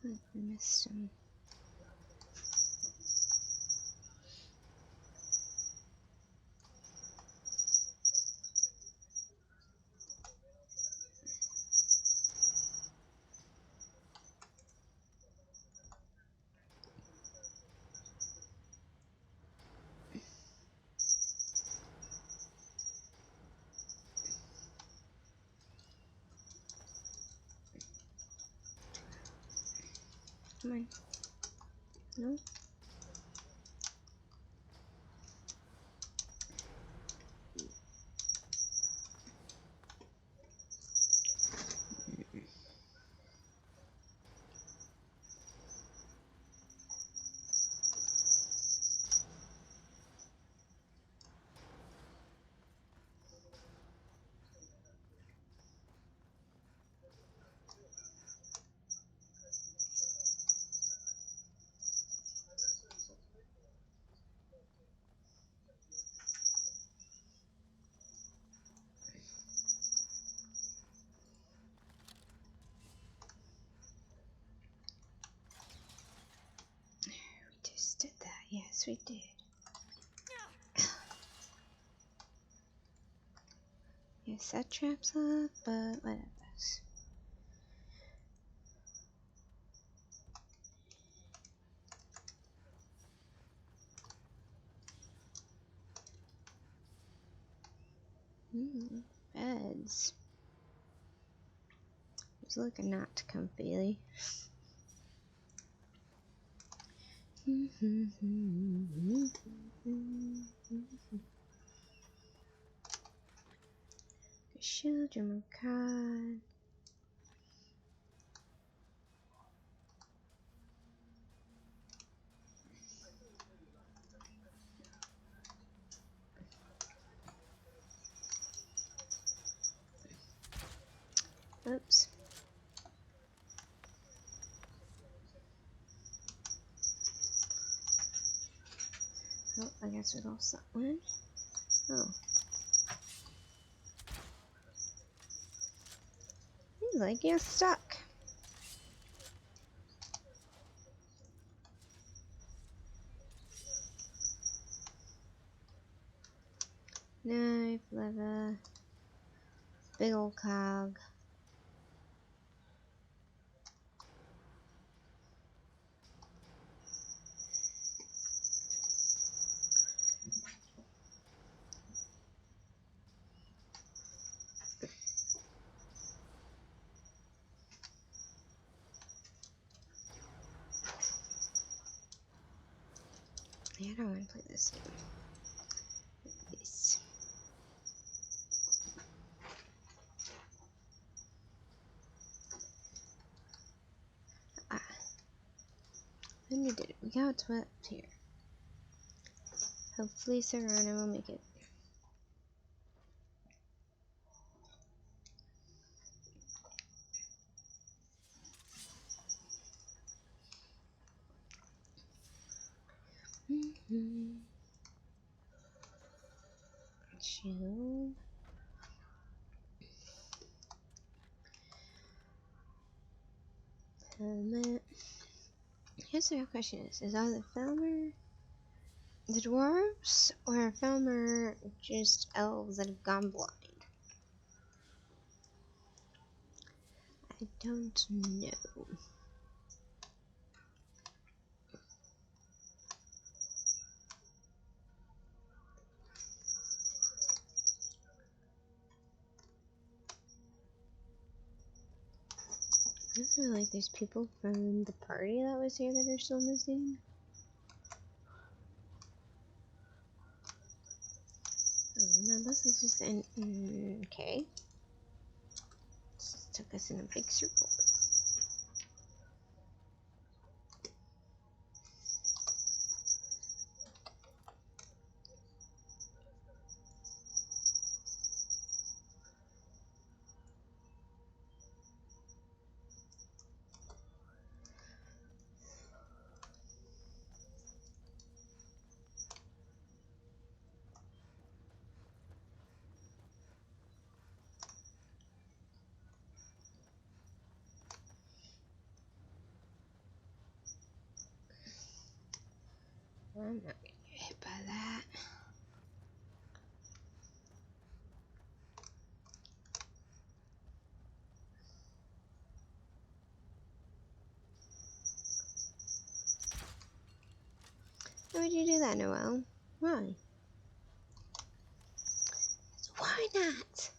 I missed him. Come on. No? We just did that. Yes, we did. Yes, that traps up, but whatever. Beds. It's looking not comfy. Shield your card. Oops. Oh, I guess we lost that one. Oh. Seems like you're stuck. Knife, leather, big old cog. Yeah, I don't want to play this game. This. Ah. Then we did it. We got to up here. Hopefully Serrano will make it. Shield. Helmet. Here's the real question is either Felmer the dwarves or Felmer just elves that have gone blind? I don't know. I feel like there's people from the party that was here that are still missing. Oh, no, this is just an okay. took us in a big circle. I'm not gonna get hit by that. Why would you do that, Noelle? Why? Why not?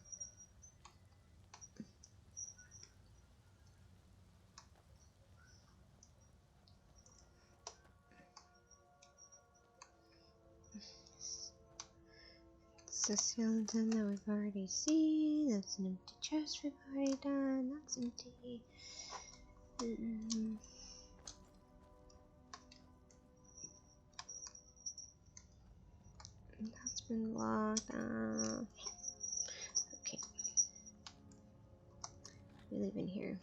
It's a skeleton that we've already seen. That's an empty chest we've already done. That's empty. That's been locked off. Okay. We leave in here.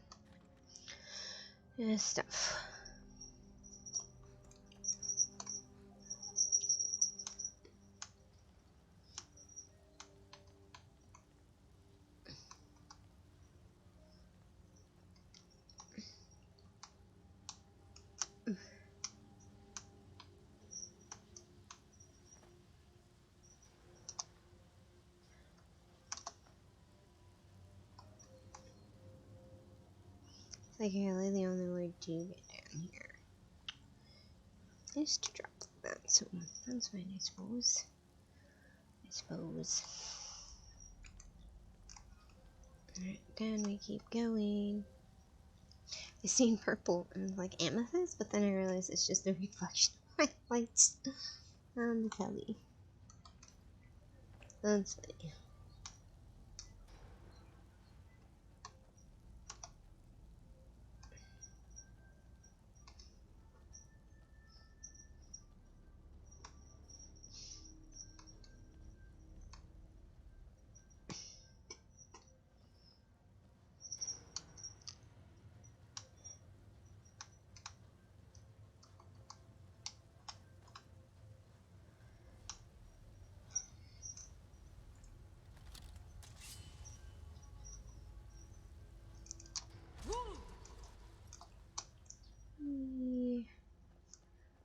Stuff. It's like really the only way to get down here is to drop like that, so that's fine, I suppose. Alright, down we keep going. I seen purple and was like amethyst, but then I realized it's just a reflection of my lights on the telly. That's funny.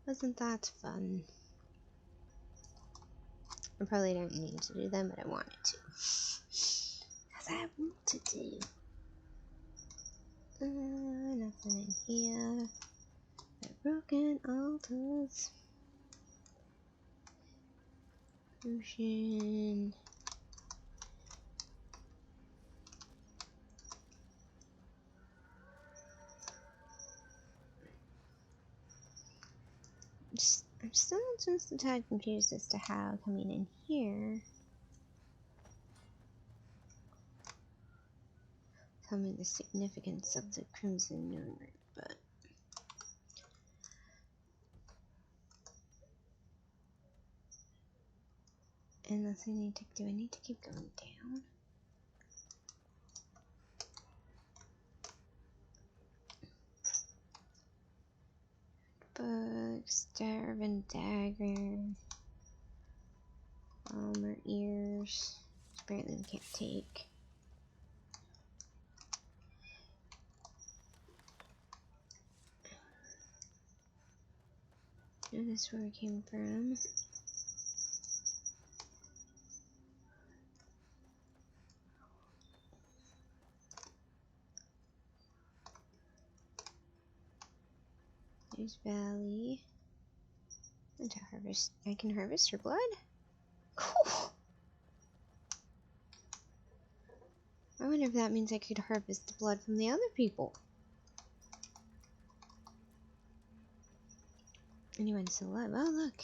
Wasn't that fun? I probably don't need to do them, but I wanted to. Because I wanted to. Nothing in here. The broken altars. Ocean. I'm still just a tad confused as to how coming in here. Tell me the significance of the Crimson Moon Root, but unless I need to, do I need to keep going down? Book, Starve and Dagger, Armor Ears, apparently we can't take. And this is where we came from. There's Valley. And to harvest, I can harvest her blood? Cool. I wonder if that means I could harvest the blood from the other people. Anyone's still alive. Oh, look.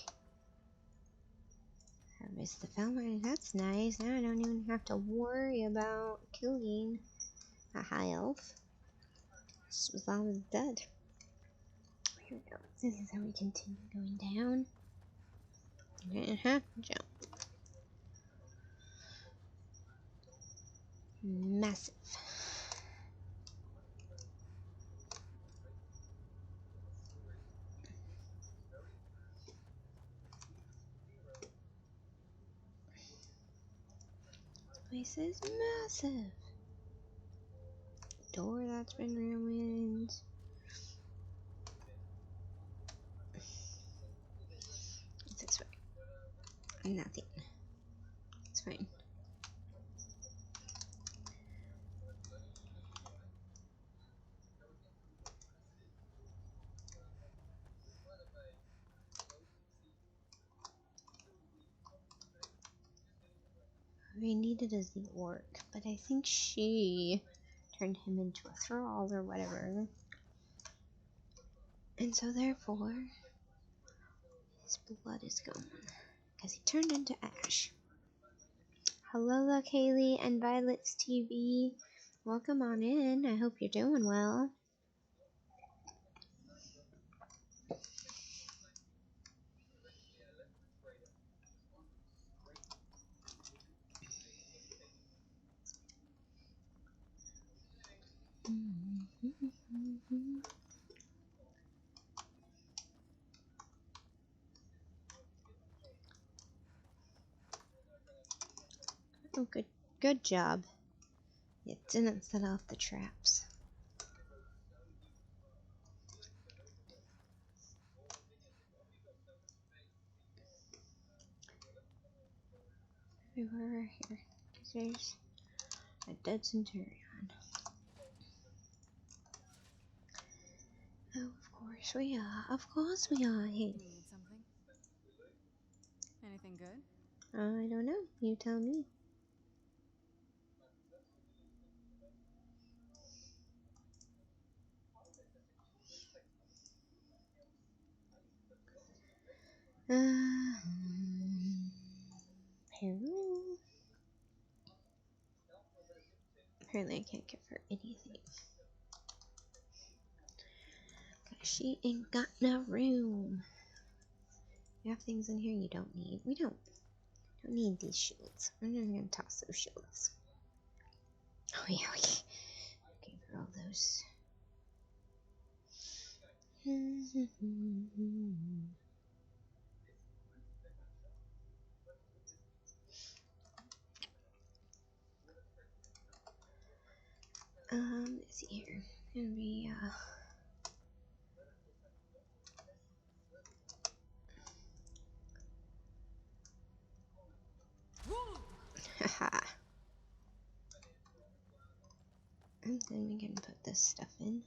Harvest the Falmer. That's nice. Now I don't even have to worry about killing a high elf. This was all dead. Here we go. This is how we continue going down. Jump. Massive. This place is massive. Door that's been ruined. It's this way. Nothing. It's fine. What we needed is the orc, but I think she turned him into a thrall or whatever. And so therefore, his blood is gone. Because he turned into ash. Hello, Kaylee and Violet's TV. Welcome on in. I hope you're doing well. Oh, good job. It didn't set off the traps. We were here. There's a dead centurion. Oh, of course we are. Of course we are. Hey. You need something? Anything good? I don't know. You tell me. Apparently. Apparently I can't give her anything. Cause she ain't got no room. You have things in here you don't need. We don't need these shields. We're not gonna toss those shields. Oh yeah, we gave her all those. Let's see here. Gonna be haha. And then we can put this stuff in.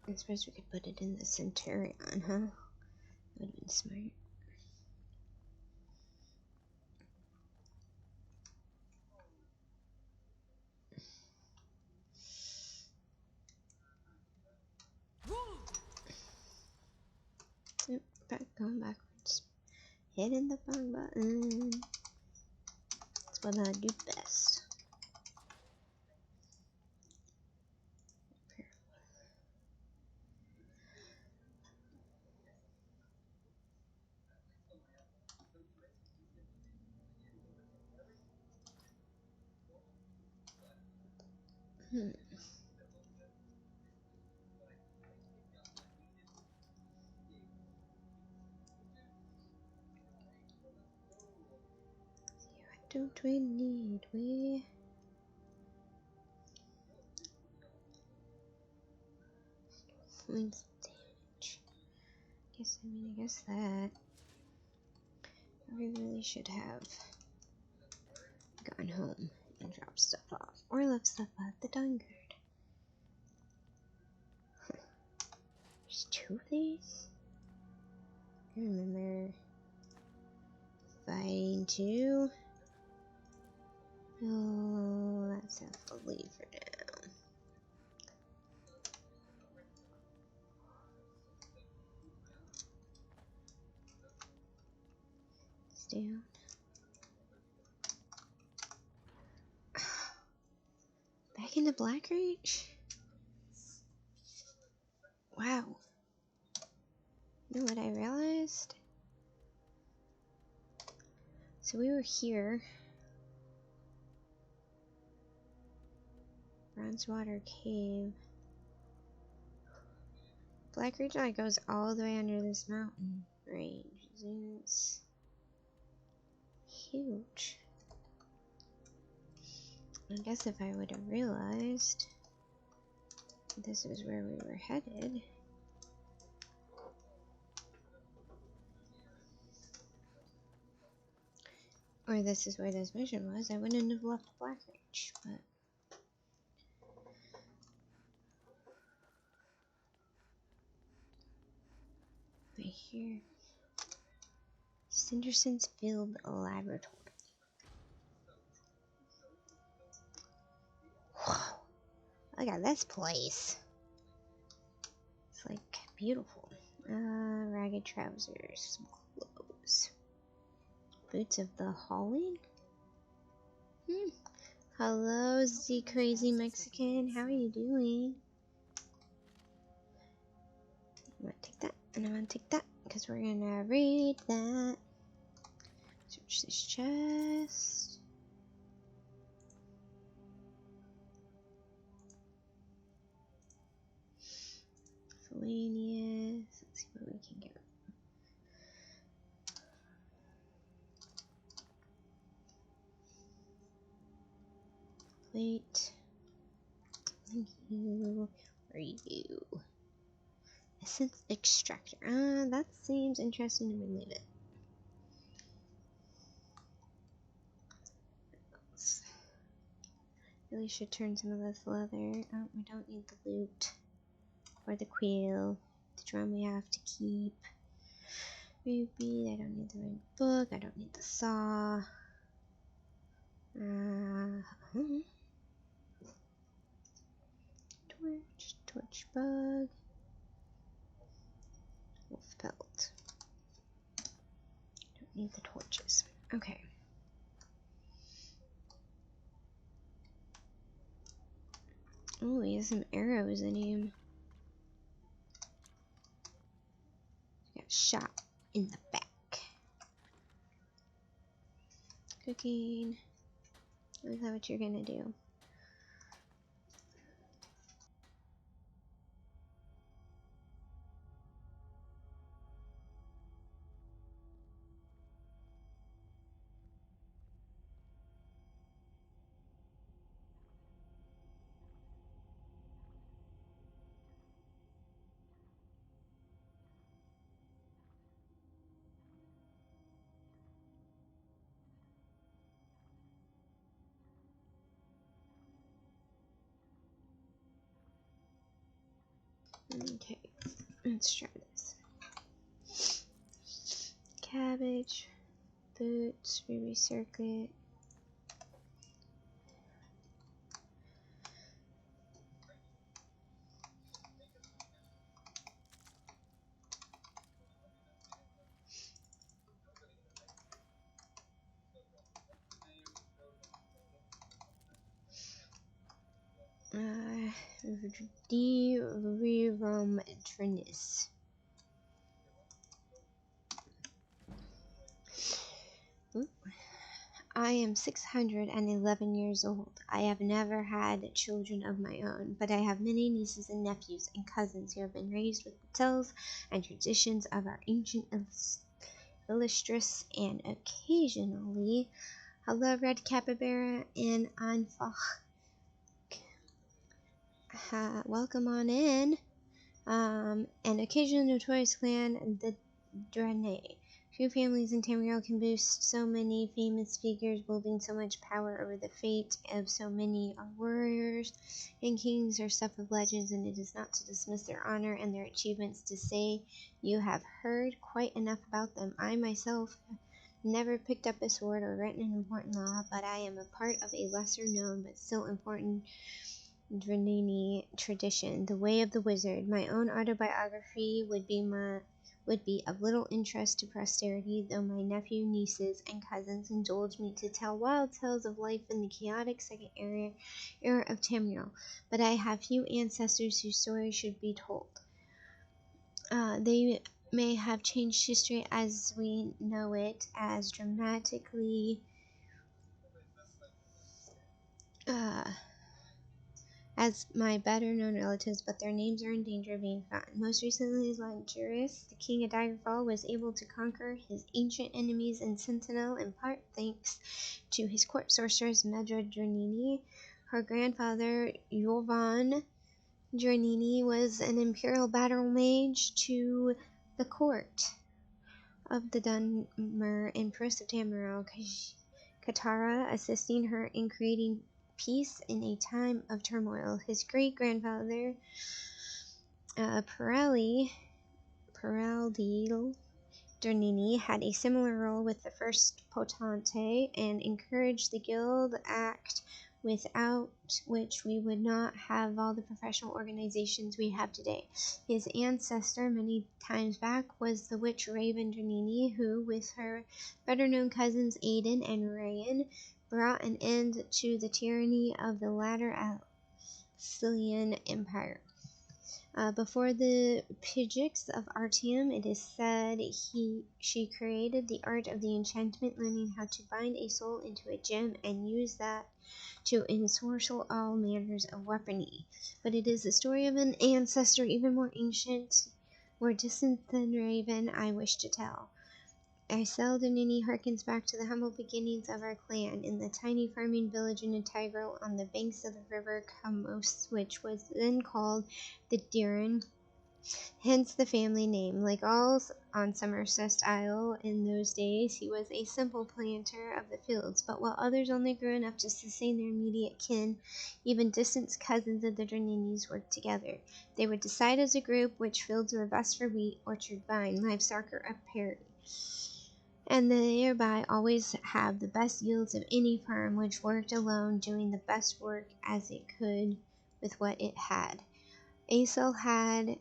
I suppose we could put it in the Centurion, huh? Would have been smart. Yep, going backwards. Hitting the wrong button. That's what I do best. What don't we need? We points damage. I guess that we really should have gone home and dropped stuff off. Or left stuff at the Dungeon. There's two of these? I remember fighting two. Oh, let's have to leave for now. down. Back into Blackreach? Wow. You know what I realized? So we were here. Bronzewater Cave. Blackreach like goes all the way under this mountain range. It's huge. I guess if I would have realized this is where we were headed. Or this is where this mission was, I wouldn't have left Blackreach, but right here. Cinderson's Field Laboratory. Whoa, look at this place. It's like beautiful. Ragged trousers, some clothes. Boots of the Hauling? Hello, Z Crazy Mexican. How are you doing? I'm gonna take that, and I'm gonna take that, because we're gonna read that. Search this chest. Miscellaneous. Let's see what we can get. Wait. Thank you. Where are you? Essence extractor. That seems interesting to me. Leave it. Really should turn some of this leather. Oh, we don't need the loot. Or the quill. The drum we have to keep. Ruby. I don't need the red book. I don't need the saw. Torch bug. Wolf pelt. Don't need the torches. Okay. Oh, he has some arrows in him. Got shot in the back. Cooking. Is that what you're gonna do? Okay, let's try this. Cabbage, boots, ruby circlet. Rerum Trinis. I am 611 years old. I have never had children of my own, but I have many nieces and nephews and cousins who have been raised with the tales and traditions of our ancient illustrious, and occasionally, hello Red Capybara and Anfach. Welcome on in. An occasional notorious clan, the Draenei. Few families in Tamriel can boast so many famous figures wielding so much power over the fate of so many. Our warriors and kings are stuff of legends, and it is not to dismiss their honor and their achievements to say you have heard quite enough about them. I myself never picked up a sword or written an important law, but I am a part of a lesser known but still important Draenei tradition, the Way of the Wizard. My own autobiography would be would be of little interest to posterity, though my nephew, nieces, and cousins indulge me to tell wild tales of life in the chaotic era of Tamriel. But I have few ancestors whose story should be told. They may have changed history as we know it as dramatically as my better-known relatives, but their names are in danger of being forgotten. Most recently, Langurus, the king of Daggerfall, was able to conquer his ancient enemies in Sentinel, in part thanks to his court sorceress Medra Dranini. Her grandfather, Yorvan Dranini, was an imperial battle mage to the court of the Dunmer Empress of Tamriel, Katara, assisting her in creating peace in a time of turmoil. His great-grandfather, Peraldil Dranini, had a similar role with the first Potente and encouraged the Guild Act, without which we would not have all the professional organizations we have today. His ancestor, many times back, was the witch Raven Dranini, who, with her better-known cousins Aiden and Rayan, brought an end to the tyranny of the latter Assyrian Empire. Before the Pijix of Artium, it is said she created the art of the enchantment, learning how to bind a soul into a gem and use that to ensorcel all manners of weaponry. But it is the story of an ancestor even more ancient, more distant than Raven, I wish to tell. Isel Dranini harkens back to the humble beginnings of our clan in the tiny farming village in Integral on the banks of the river Kamos, which was then called the Diran, hence the family name. Like all on Somerset Isle in those days, he was a simple planter of the fields, but while others only grew enough to sustain their immediate kin, even distant cousins of the Draninis worked together. They would decide as a group which fields were best for wheat, orchard, vine, livestock, or apiary, and thereby always have the best yields of any farm which worked alone, doing the best work as it could with what it had. Aesel had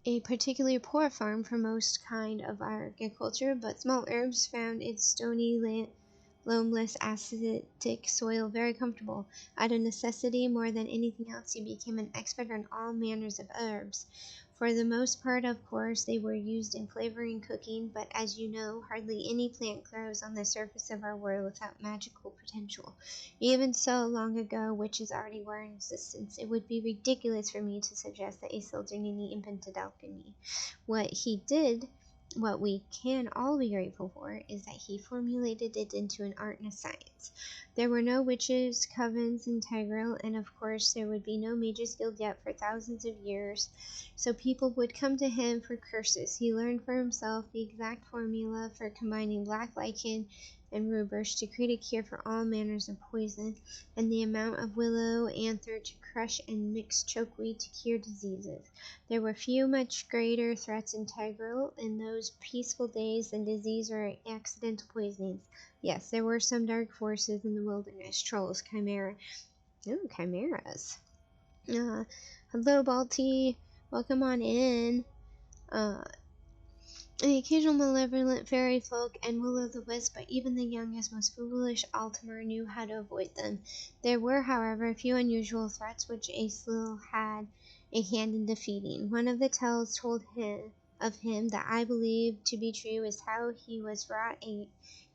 a particularly poor farm for most kind of agriculture, but small herbs found its stony, loamless, acidic soil very comfortable. Out of necessity, more than anything else, he became an expert on all manners of herbs. For the most part, of course, they were used in flavoring cooking, but as you know, hardly any plant grows on the surface of our world without magical potential. Even so long ago, witches already were in existence. It would be ridiculous for me to suggest that Aesel Dranini invented alchemy. What he did, what we can all be grateful for, is that he formulated it into an art and a science. There were no witches' covens in Tigral, and of course there would be no mages' guild yet for thousands of years, so people would come to him for curses. He learned for himself the exact formula for combining black lichen and rhubarb to create a cure for all manners of poison, and the amount of willow anther to crush and mix chokeweed to cure diseases. There were few much greater threats integral in those peaceful days than disease or accidental poisonings. Yes, there were some dark forces in the wilderness, trolls, chimeras. Hello, Balti. Welcome on in. The occasional malevolent fairy folk and will-o'-the-wisp, but even the youngest, most foolish Altimer knew how to avoid them. There were, however, a few unusual threats which Aesel had a hand in defeating. One of the tales told of him that I believe to be true is how he was brought a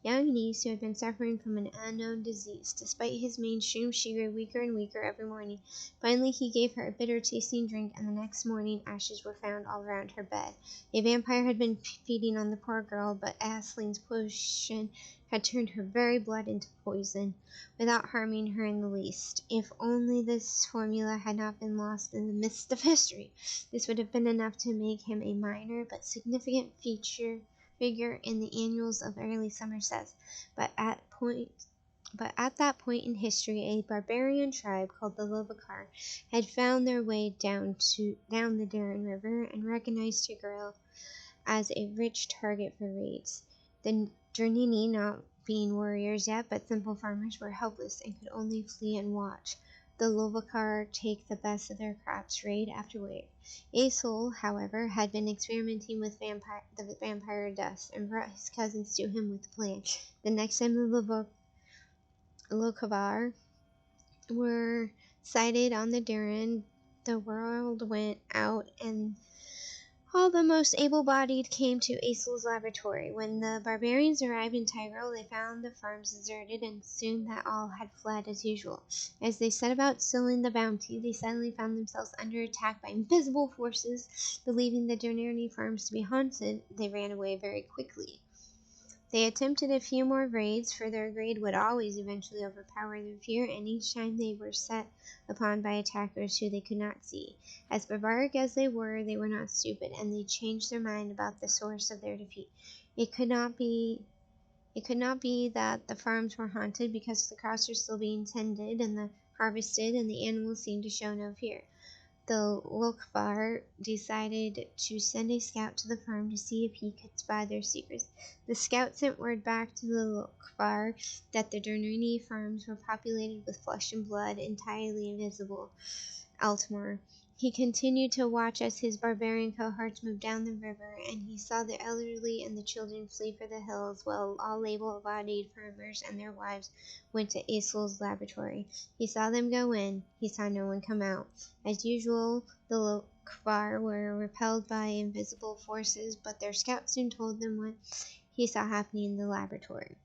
young niece who had been suffering from an unknown disease. Despite his mainstream, she grew weaker and weaker every morning. Finally, he gave her a bitter-tasting drink, and the next morning ashes were found all around her bed. A vampire had been feeding on the poor girl, but Aislin's potion had turned her very blood into poison, without harming her in the least. If only this formula had not been lost in the mist of history, this would have been enough to make him a minor but significant figure in the annals of early Somerset. But at that point in history, a barbarian tribe called the Lovikar had found their way down the Darren River and recognized Tigral as a rich target for raids. The Dranini, not being warriors yet, but simple farmers, were helpless and could only flee and watch. the Lovikar take the best of their crops raid after raid. Aesol, however, had been experimenting with the vampire dust and brought his cousins to him with a plan. The next time the Lokavar were sighted on the Durin, the world went out and all the most able-bodied came to Aesol's laboratory. When the barbarians arrived in Tyrol, they found the farms deserted, and soon that all had fled as usual. As they set about stealing the bounty, they suddenly found themselves under attack by invisible forces. Believing the Durnirni farms to be haunted, they ran away very quickly. They attempted a few more raids, for their greed would always eventually overpower their fear, and each time they were set upon by attackers who they could not see. As barbaric as they were not stupid, and they changed their mind about the source of their defeat. It could not be that the farms were haunted, because the crops were still being tended and harvested, and the animals seemed to show no fear. The Lokvar decided to send a scout to the farm to see if he could spy their secrets. The scout sent word back to the Lokvar that the Durnirni farms were populated with flesh and blood, entirely invisible. Altmar. He continued to watch as his barbarian cohorts moved down the river, and he saw the elderly and the children flee for the hills, while all able-bodied farmers and their wives went to Aesol's laboratory. He saw them go in. He saw no one come out. As usual, the Lokvar were repelled by invisible forces, but their scout soon told them what he saw happening in the laboratory.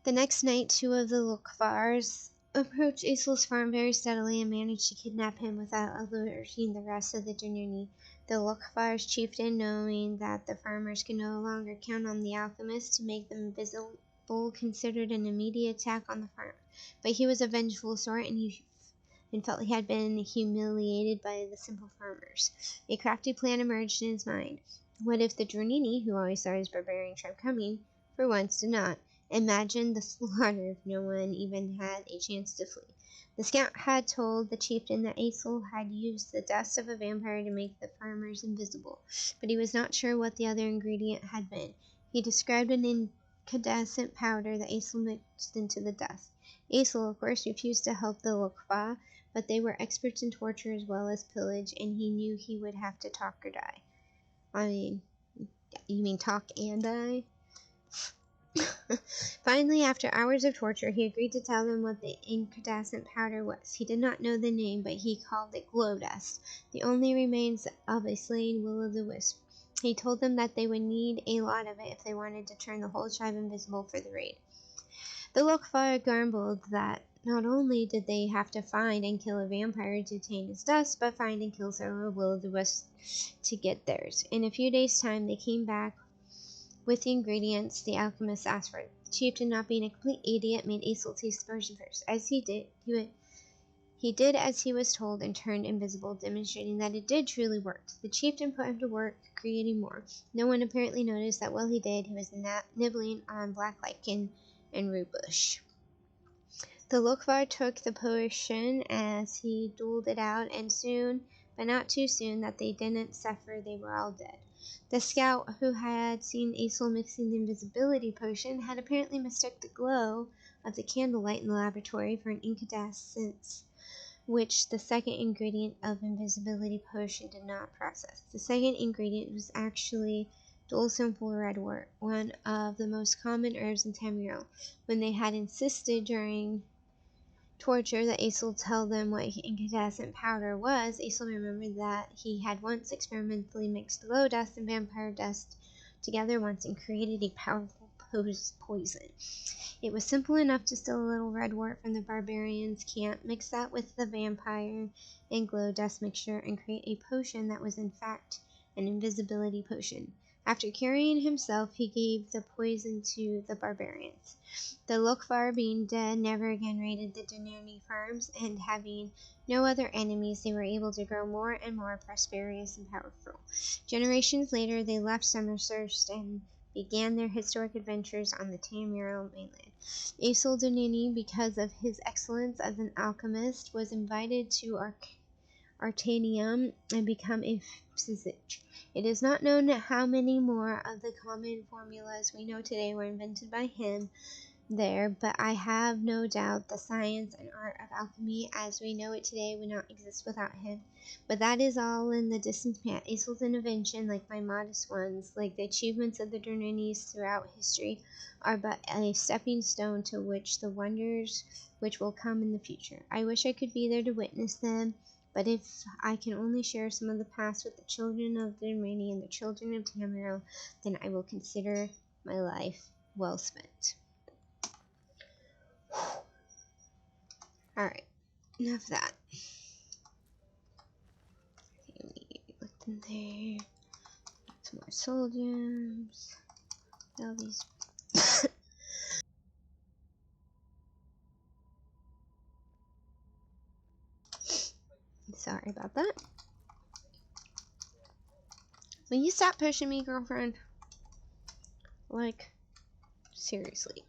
The next night, 2 of the Lokvars approached Aesol's farm very steadily and managed to kidnap him without alerting the rest of the Durnirni. The Lokvar's chieftain, knowing that the farmers could no longer count on the alchemist to make them invisible, considered an immediate attack on the farm. But he was a vengeful sort, and felt he had been humiliated by the simple farmers. A crafty plan emerged in his mind. What if the Durnirni, who always saw his barbarian tribe coming, for once did not? Imagine the slaughter if no one even had a chance to flee. The scout had told the chieftain that Aesol had used the dust of a vampire to make the farmers invisible, but he was not sure what the other ingredient had been. He described an incandescent powder that Aesol mixed into the dust. Aesol, of course, refused to help the Lokva, but they were experts in torture as well as pillage, and he knew he would have to talk or die. I mean, you mean talk and die? Finally, after hours of torture, he agreed to tell them what the incandescent powder was. He did not know the name, but he called it glow dust, the only remains of a slain will-o'-the-wisp. He told them that they would need a lot of it if they wanted to turn the whole tribe invisible for the raid. The Lokvar grumbled that not only did they have to find and kill a vampire to obtain his dust, but find and kill several will-o'-the-wisps to get theirs. In a few days' time, they came back with the ingredients the alchemist asked for. The chieftain, not being a complete idiot, made Aesol taste the potion first. As he did as he was told and turned invisible, demonstrating that it did truly work. The chieftain put him to work creating more. No one apparently noticed that while he did, he was nibbling on black lichen and root bush. The Lokvar took the potion as he doled it out, and soon, but not too soon, that they didn't suffer, they were all dead. The scout, who had seen Aesol mixing the invisibility potion, had apparently mistook the glow of the candlelight in the laboratory for an incandescence, which the second ingredient of invisibility potion did not process. The second ingredient was actually simple red wort, one of the most common herbs in Tamriel. When they had insisted during torture that Aesol tell them what incandescent powder was, Aesol remembered that he had once experimentally mixed glow dust and vampire dust together once and created a powerful poison. It was simple enough to steal a little red wort from the barbarians' camp, mix that with the vampire and glow dust mixture, and create a potion that was in fact an invisibility potion. After curing himself, he gave the poison to the barbarians. The Lokvar, being dead, never again raided the Durnirni farms, and having no other enemies, they were able to grow more and more prosperous and powerful. Generations later, they left Summerthurst and began their historic adventures on the Tamriel mainland. Aesol Durnirni, because of his excellence as an alchemist, was invited to Artanium and become a physician. It is not known how many more of the common formulas we know today were invented by him, there, but I have no doubt the science and art of alchemy as we know it today would not exist without him. But that is all in the distant past. Aesol's invention, like my modest ones, like the achievements of the Dorninis throughout history, are but a stepping stone to which the wonders which will come in the future. I wish I could be there to witness them, but if I can only share some of the past with the children of the Dornini and the children of Tamriel, then I will consider my life well spent. Alright, enough of that. Okay, we looked in there. Some more soul gems. All these. Sorry about that. Will you stop pushing me, girlfriend? Like, seriously.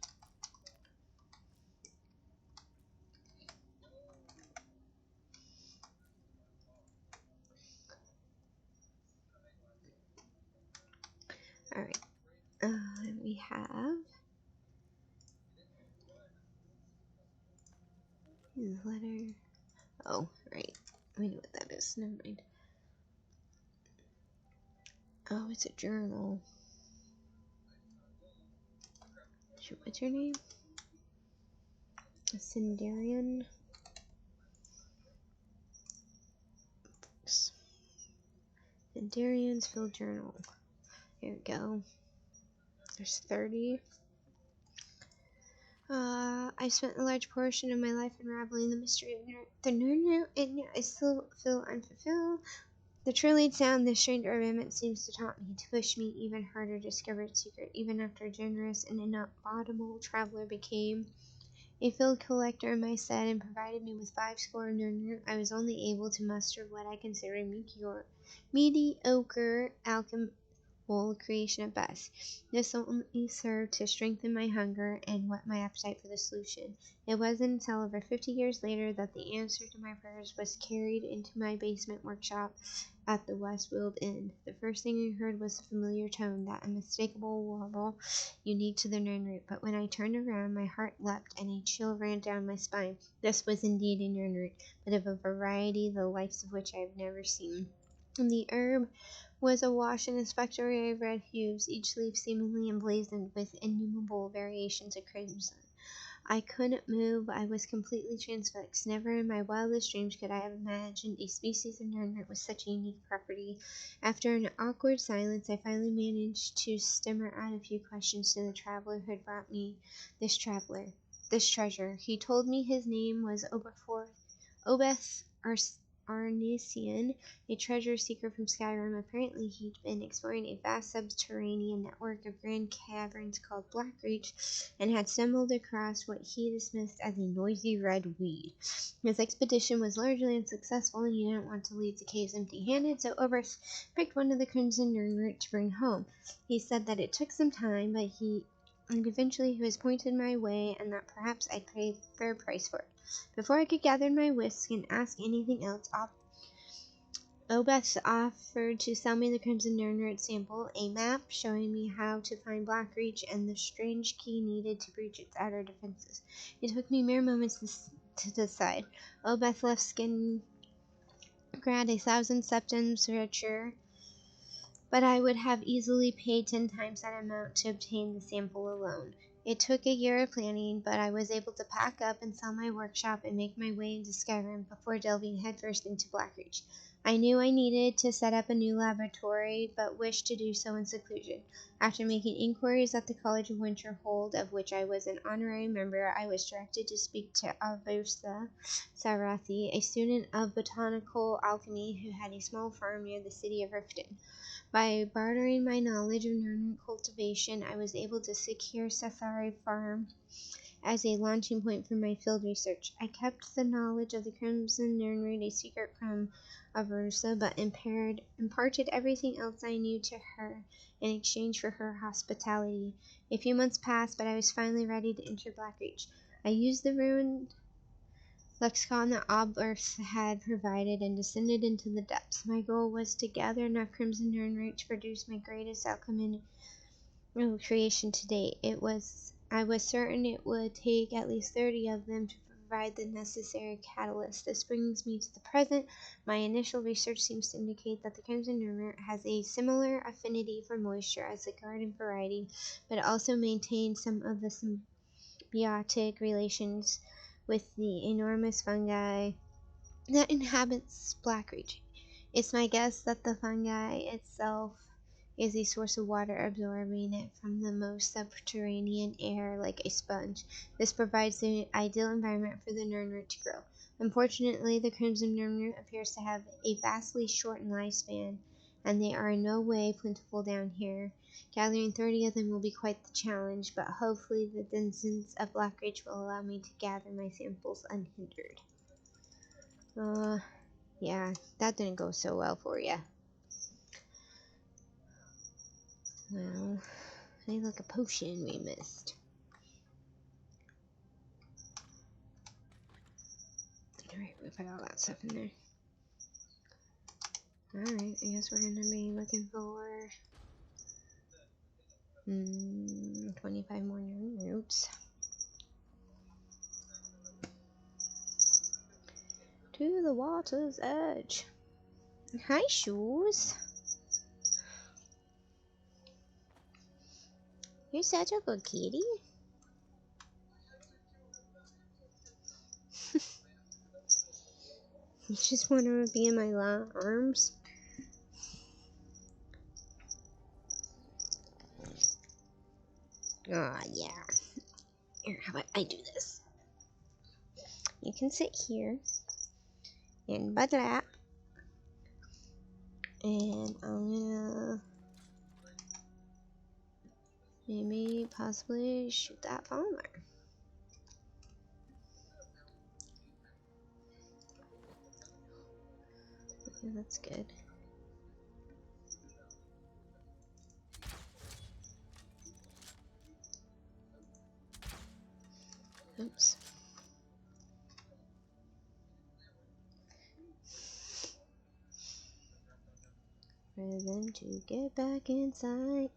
Alright. We have his letter. Oh, right. We know what that is. Never mind. Oh, it's a journal. What's your name? A Sindarian. Sindarian's Field Journal. Here we go. There's 30. I spent a large portion of my life unraveling the mystery of the Nurnu, and yet I still feel unfulfilled. The trilling sound this strange ornament seems to taunt me, to push me even harder to discover its secret, even after a generous and inaudible traveler became a field collector in my stead and provided me with 50 Nurnu. I was only able to muster what I consider mediocre alchemy creation at best. This only served to strengthen my hunger and whet my appetite for the solution. It wasn't until over 50 years later that the answer to my prayers was carried into my basement workshop at the Westfield Inn. The first thing I heard was the familiar tone, that unmistakable warble unique to the Nirnroot. But when I turned around, my heart leapt and a chill ran down my spine. This was indeed a Nirnroot, but of a variety the likes of which I have never seen. And the herb was awash in a spectral of red hues, each leaf seemingly emblazoned with innumerable variations of crimson. I couldn't move. I was completely transfixed. Never in my wildest dreams could I have imagined a species of Nirnroot with such a unique property. After an awkward silence, I finally managed to stammer out a few questions to the traveler who had brought me this treasure. He told me his name was Obeth Arnesian, a treasure seeker from Skyrim. Apparently, he'd been exploring a vast subterranean network of grand caverns called Blackreach and had stumbled across what he dismissed as a noisy red weed. His expedition was largely unsuccessful, and he didn't want to leave the caves empty-handed, so Oberth picked one of the Crimson Nirnroot to bring home. He said that it took some time, but eventually he was pointed my way, and that perhaps I'd pay a fair price for it. Before I could gather my wits and ask anything else, Obeth offered to sell me the Crimson Nirnroot sample, a map showing me how to find Blackreach, and the strange key needed to breach its outer defenses. It took me mere moments to decide. Obeth left Skingrad 1,000 septims richer, but I would have easily paid 10 times that amount to obtain the sample alone. It took a year of planning, but I was able to pack up and sell my workshop and make my way into Skyrim before delving headfirst into Blackreach. I knew I needed to set up a new laboratory, but wished to do so in seclusion. After making inquiries at the College of Winterhold, of which I was an honorary member, I was directed to speak to Aversa Sarathi, a student of botanical alchemy who had a small farm near the city of Riften. By bartering my knowledge of Nirnroot cultivation, I was able to secure Sethari Farm as a launching point for my field research. I kept the knowledge of the Crimson Nirnroot a secret from Aversa, but imparted everything else I knew to her in exchange for her hospitality. A few months passed, but I was finally ready to enter Blackreach. I used the ruined lexicon that Oberth had provided and descended into the depths. My goal was to gather enough Crimson Nirnroot to produce my greatest alchemy creation to date. It was I was certain it would take at least 30 of them to provide the necessary catalyst. This brings me to the present. My initial research seems to indicate that the crimson nurmure has a similar affinity for moisture as the garden variety, but it also maintains some of the symbiotic relations with the enormous fungi that inhabits Black region. It's my guess that the fungi itself is a source of water, absorbing it from the most subterranean air like a sponge. This provides the ideal environment for the nurnure to grow. Unfortunately, the crimson nurnure appears to have a vastly shortened lifespan, and they are in no way plentiful down here. Gathering 30 of them will be quite the challenge, but hopefully the denizens of Blackridge will allow me to gather my samples unhindered. Yeah, that didn't go so well for you. Well, they look a potion we missed. Alright, we put all that stuff in there. Alright, I guess we're gonna be looking for 25 more roots. To the water's edge. Hi, Shoes. You're such a good kitty. You just want to be in my arms. Aw, yeah. Here, how about I do this? You can sit here in my lap, and I'm gonna maybe possibly shoot that polymer. Yeah, that's good. Oops. For them to get back inside.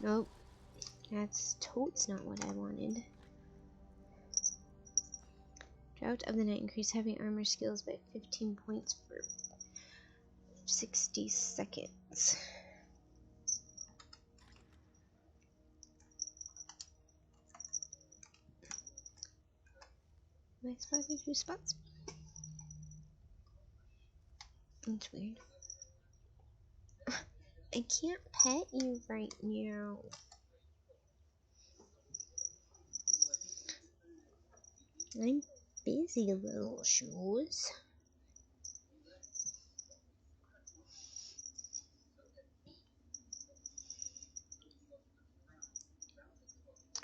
Nope. That's totes not what I wanted. Drought of the Night. Increase heavy armor skills by 15 points for 60 seconds. Am I supposed to do spots? That's weird. I can't pet you right now. I'm busy, little Shoes.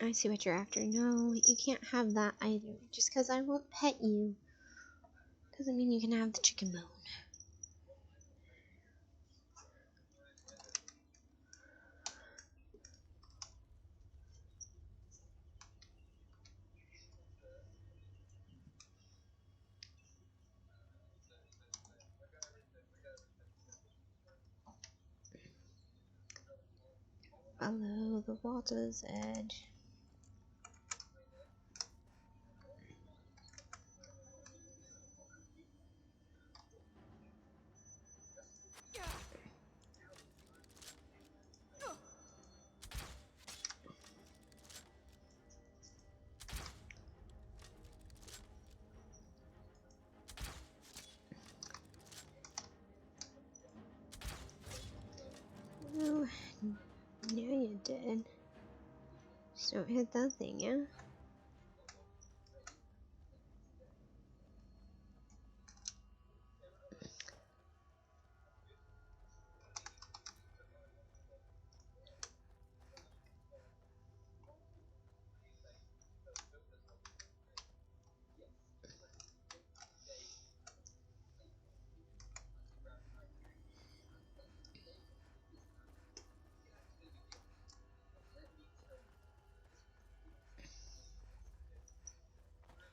I see what you're after. No, you can't have that either. Just because I won't pet you doesn't mean you can have the chicken bone. Follow the water's edge. Oh, now you're dead. Just don't hit that thing, yeah?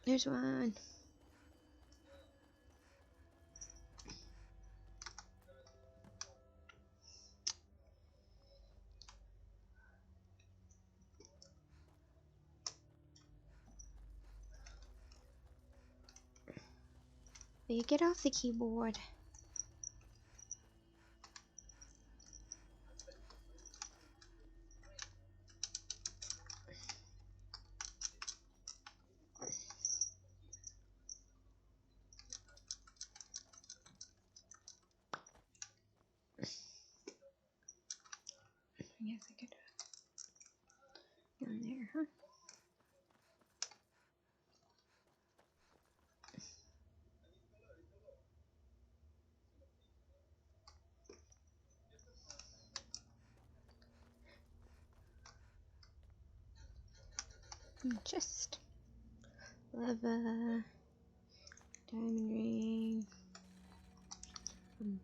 There's one. Will you get off the keyboard? I guess I could down there, huh? Chest. Lava. Diamond ring.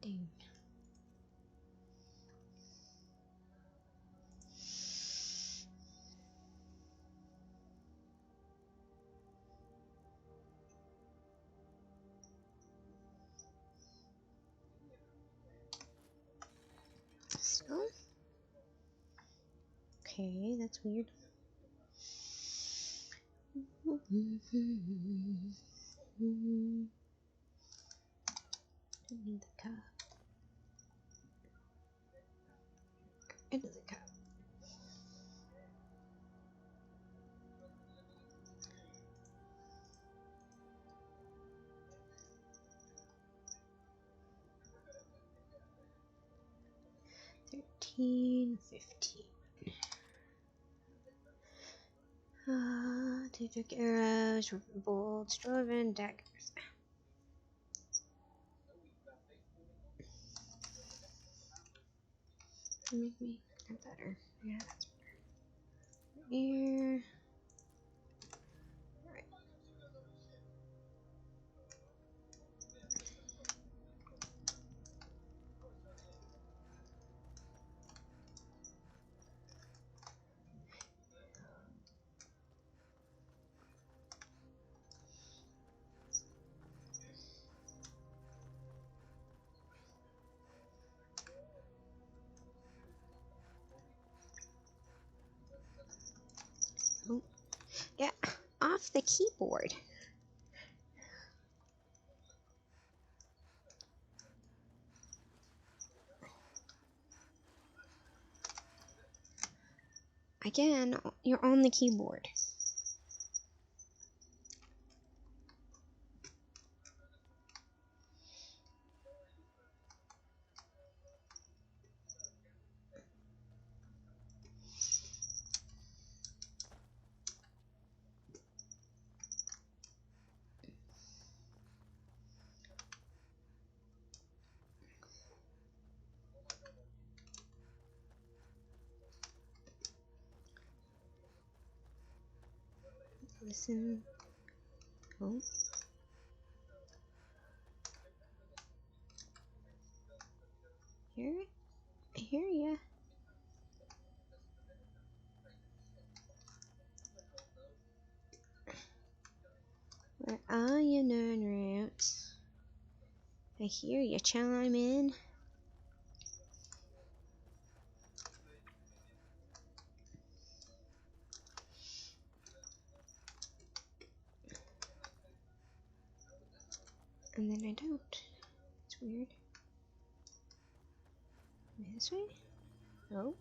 Ding. So. Okay, that's weird. Don't need the cup. Get rid of the cup. 13, 15. Two took arrows, bolts, dwarven daggers. Make me that better. Yeah, that's better. Here. Alright. Oh. Yeah, off the keyboard. Again, you're on the keyboard. Listen. Oh. I hear ya. Where are you, nerd roots? I hear you chime in. And then I don't. It's weird. This way? Oh.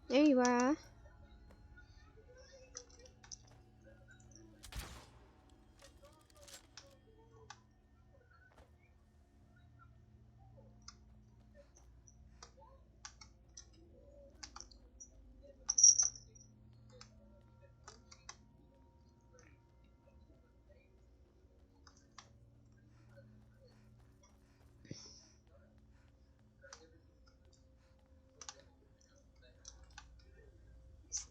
There you are.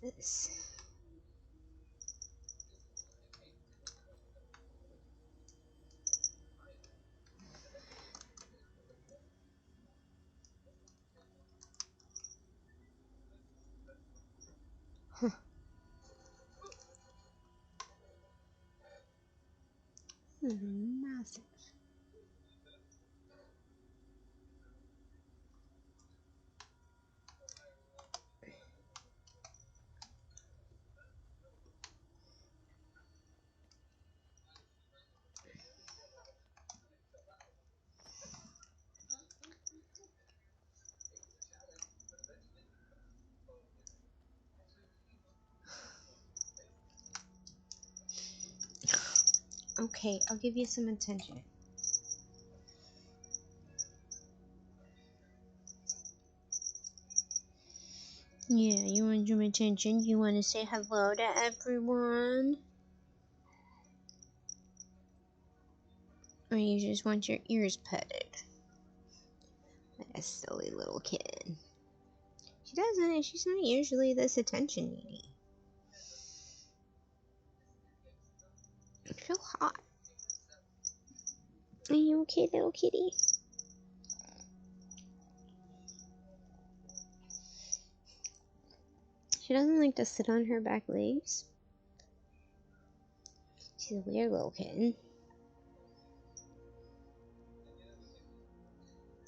What's this? Okay, I'll give you some attention. Yeah, you want some attention? You want to say hello to everyone? Or you just want your ears petted? Like a silly little kid. She's not usually this attention needy. I feel hot. Are you okay, little kitty? She doesn't like to sit on her back legs. She's a weird little kid.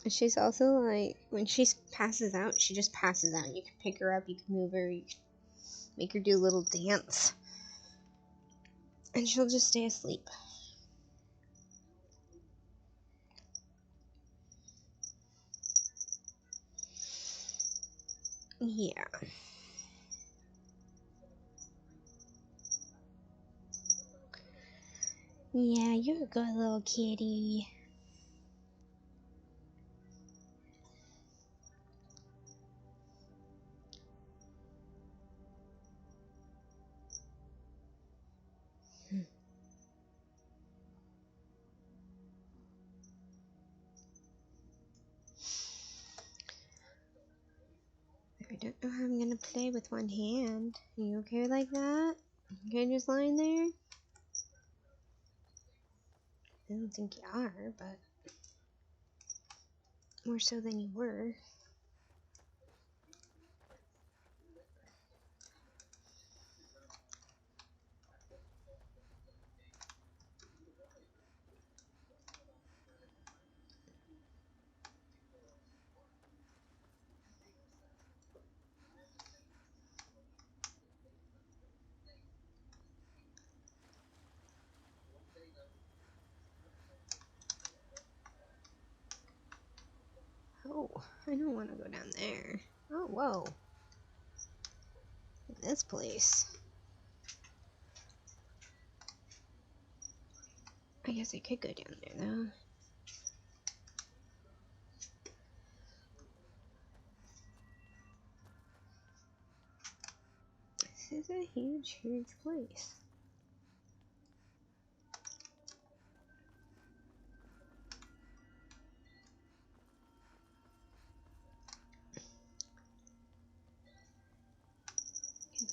And she's also like, when she passes out, she just passes out. You can pick her up, you can move her, you can make her do a little dance. And she'll just stay asleep. Yeah. Yeah, you're a good little kitty. I don't know how I'm gonna play with one hand. Are you okay like that? Okay, just lying there? I don't think you are, but more so than you were. Oh, I don't want to go down there. Oh, whoa. This place. I guess I could go down there, though. This is a huge, huge place.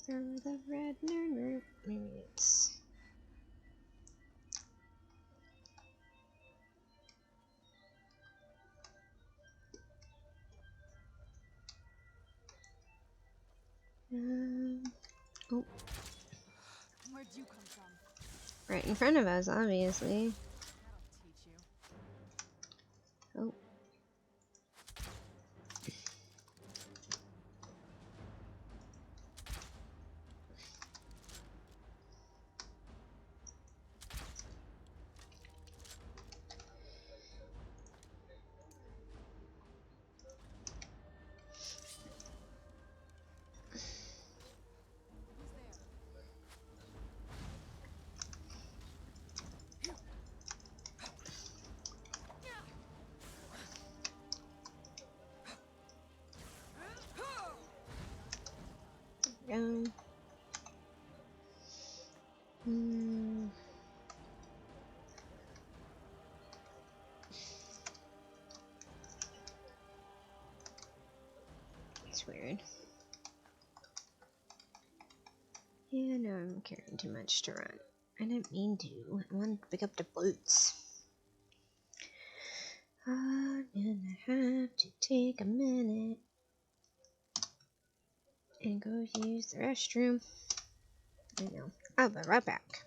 Confirm the red nerd. Maybe it's... Oh, Where'd you come from? right in front of us, obviously. That'll teach you. Oh. Who's there? Um. It's weird. Yeah, no, I'm carrying too much to run. I didn't mean to. I wanted to pick up the boots. I'm gonna have to take a minute and go use the restroom. I know. I'll be right back.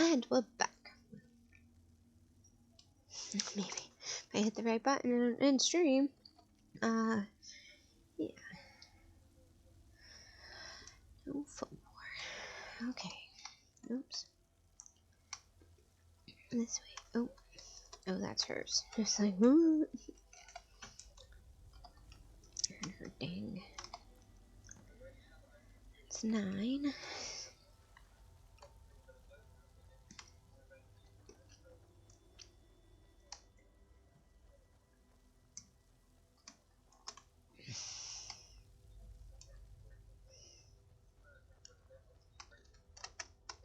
And we're back. Maybe if I hit the right button and stream. Yeah. No foot more. Okay. Oops. This way. Oh. Oh, that's hers. Just like, and her ding. It's 9.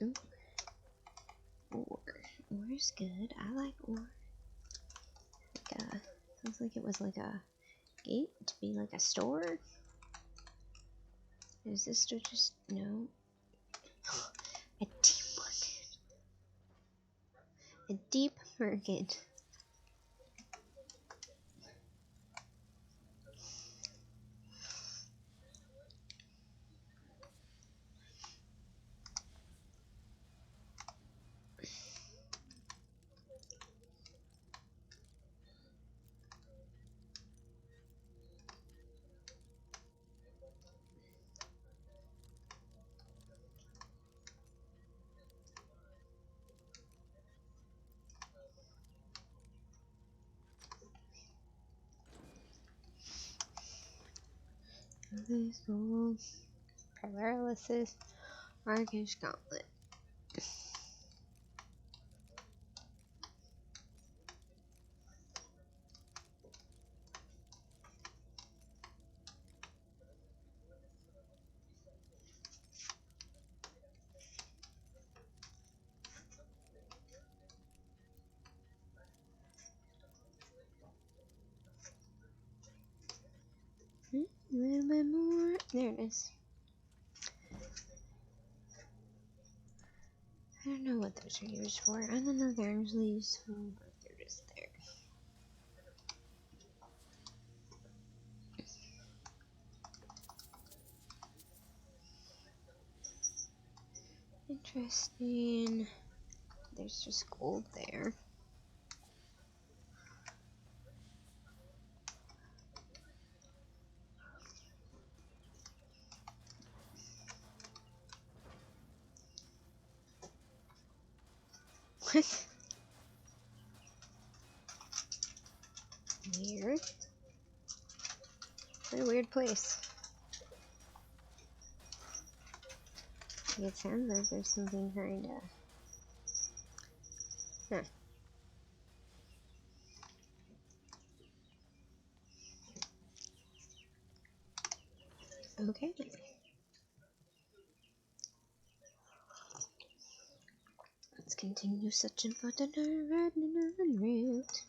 Ooh. Ore. Ore's good. I like ore. Sounds like it was like a gate to be like a store. Is this just no? A deep market. A deep market. This gold. Paralysis. Archish Gauntlet. A little bit more. There it is. I don't know what those are used for. I don't know if they're actually useful, but they're just there. Interesting. There's just gold there. What? Weird. What a weird place. It sounds like there's something trying to... Huh. Okay. Let's continue searching for the red route.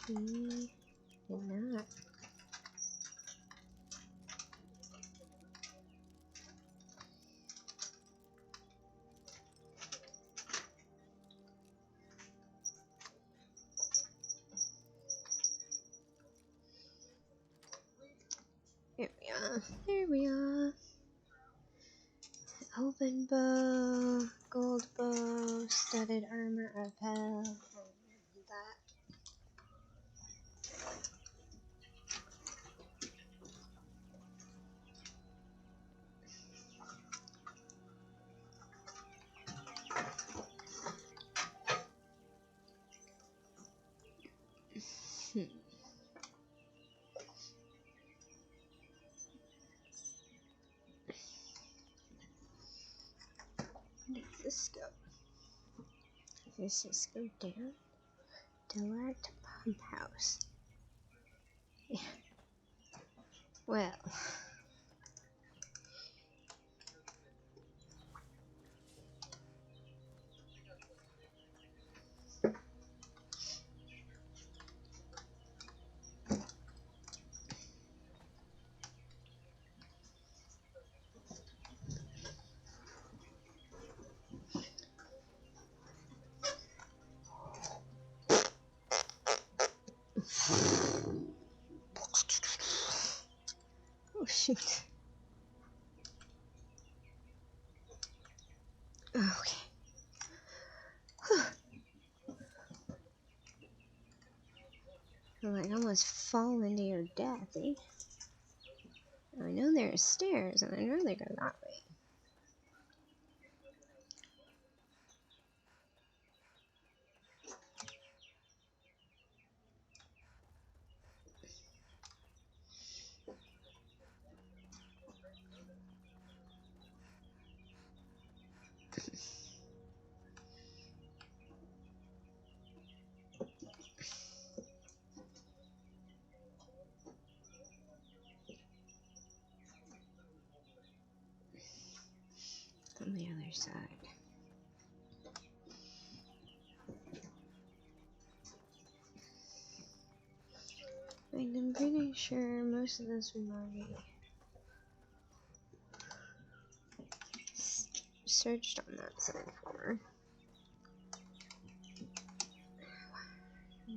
He did not. There we are. There we are. Open bow, gold bow, studded armor of hell. That. Where does this go? Does this go down? Delart Pump House. Yeah. Well. Oh, shoot. Okay. Feel like I almost fall into your death, eh? I know there's stairs, and I know they go that way. On the other side. And I'm pretty sure most of this we've already searched on that side for.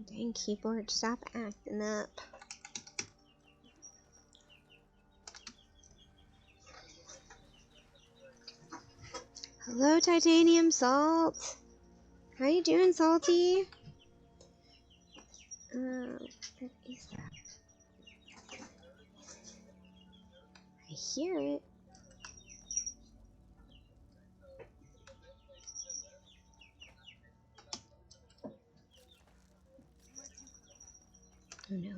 Dang keyboard, stop acting up. Hello, Titanium Salt. How you doing, Salty? What is that? I hear it. Oh no.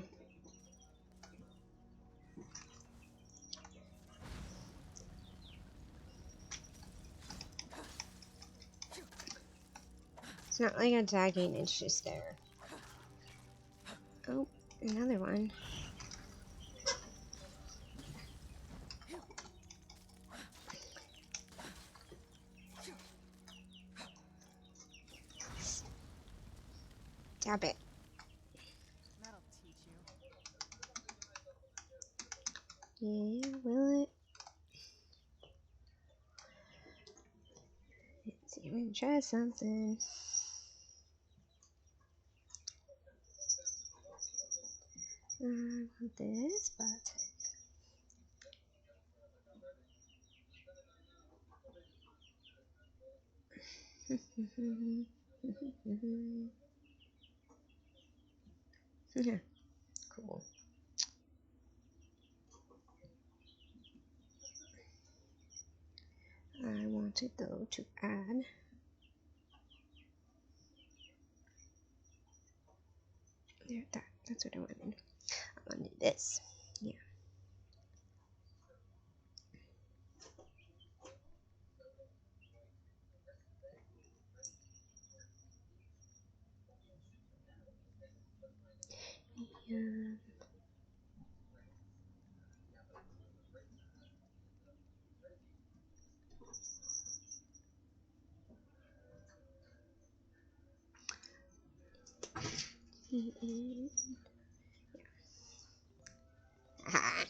It's not like attacking, it's just there. Oh, another one. Stop it. That'll teach you. Yeah, will it? Let's see, I'm gonna try something. I want this button. Yeah, cool. I wanted though to add. There, that's what I wanted. I wanted this. Yeah. Yeah. Ah,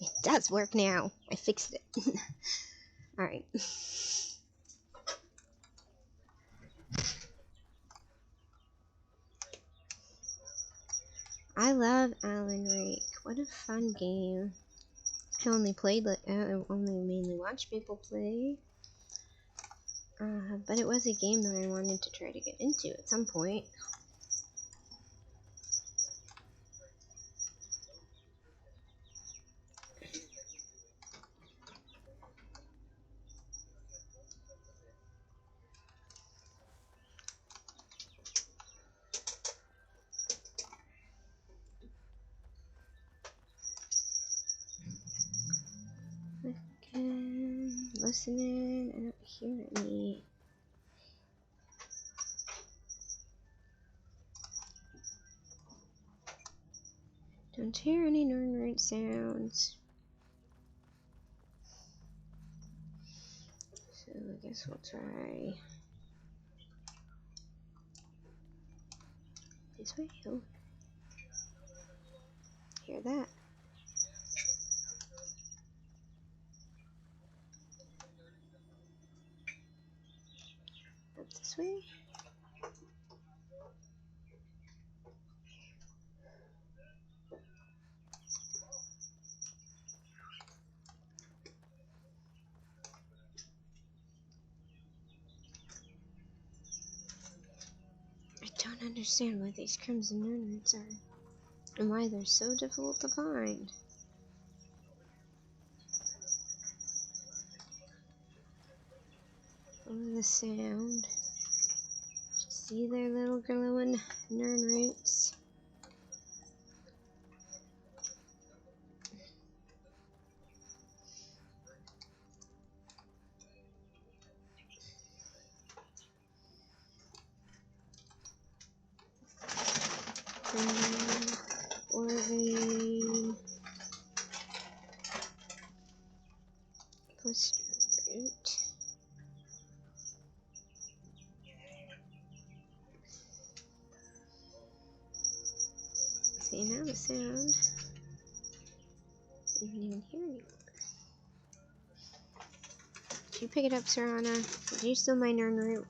it does work now. I fixed it. Alright. I love Alan Wake. What a fun game. I only mainly watched people play. But it was a game that I wanted to try to get into at some point. Okay, listening. I don't hear any. Don't hear any Nerd sounds. So I guess we'll try this way. Oh, hear that? Up this way. understand why these crimson roots are, and why they're so difficult to find. Oh, the sound. See their little glowing nern roots? Organ poster root. See, now the sound isn't even here anymore. Did you pick it up, Serana? Did you steal my nern root?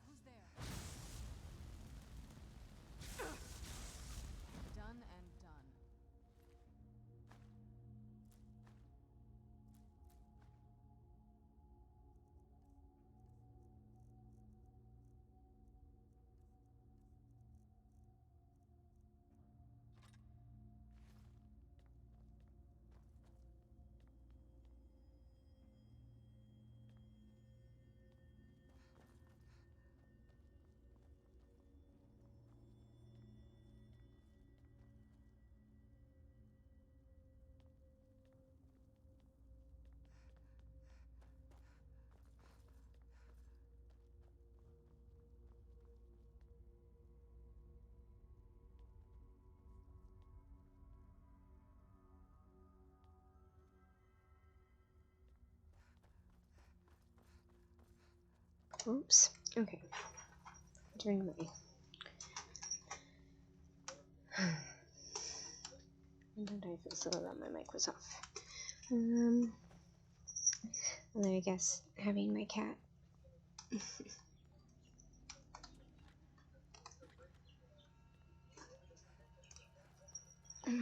Who's there? Done and done. Oops. Okay. Turn my. I don't know if it's so that my mic was off. And then I guess having my cat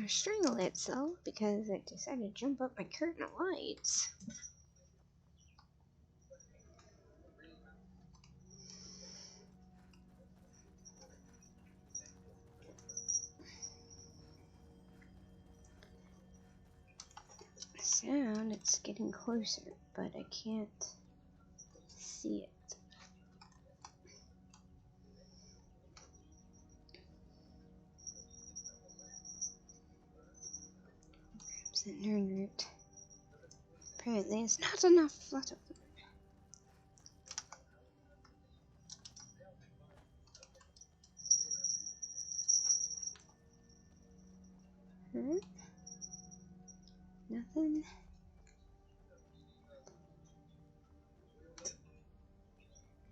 strangle itself because it decided to jump up my curtain lights. Sound, it's getting closer, but I can't see it. Grabs that nerd root. Apparently, it's not enough. Huh? Nothing?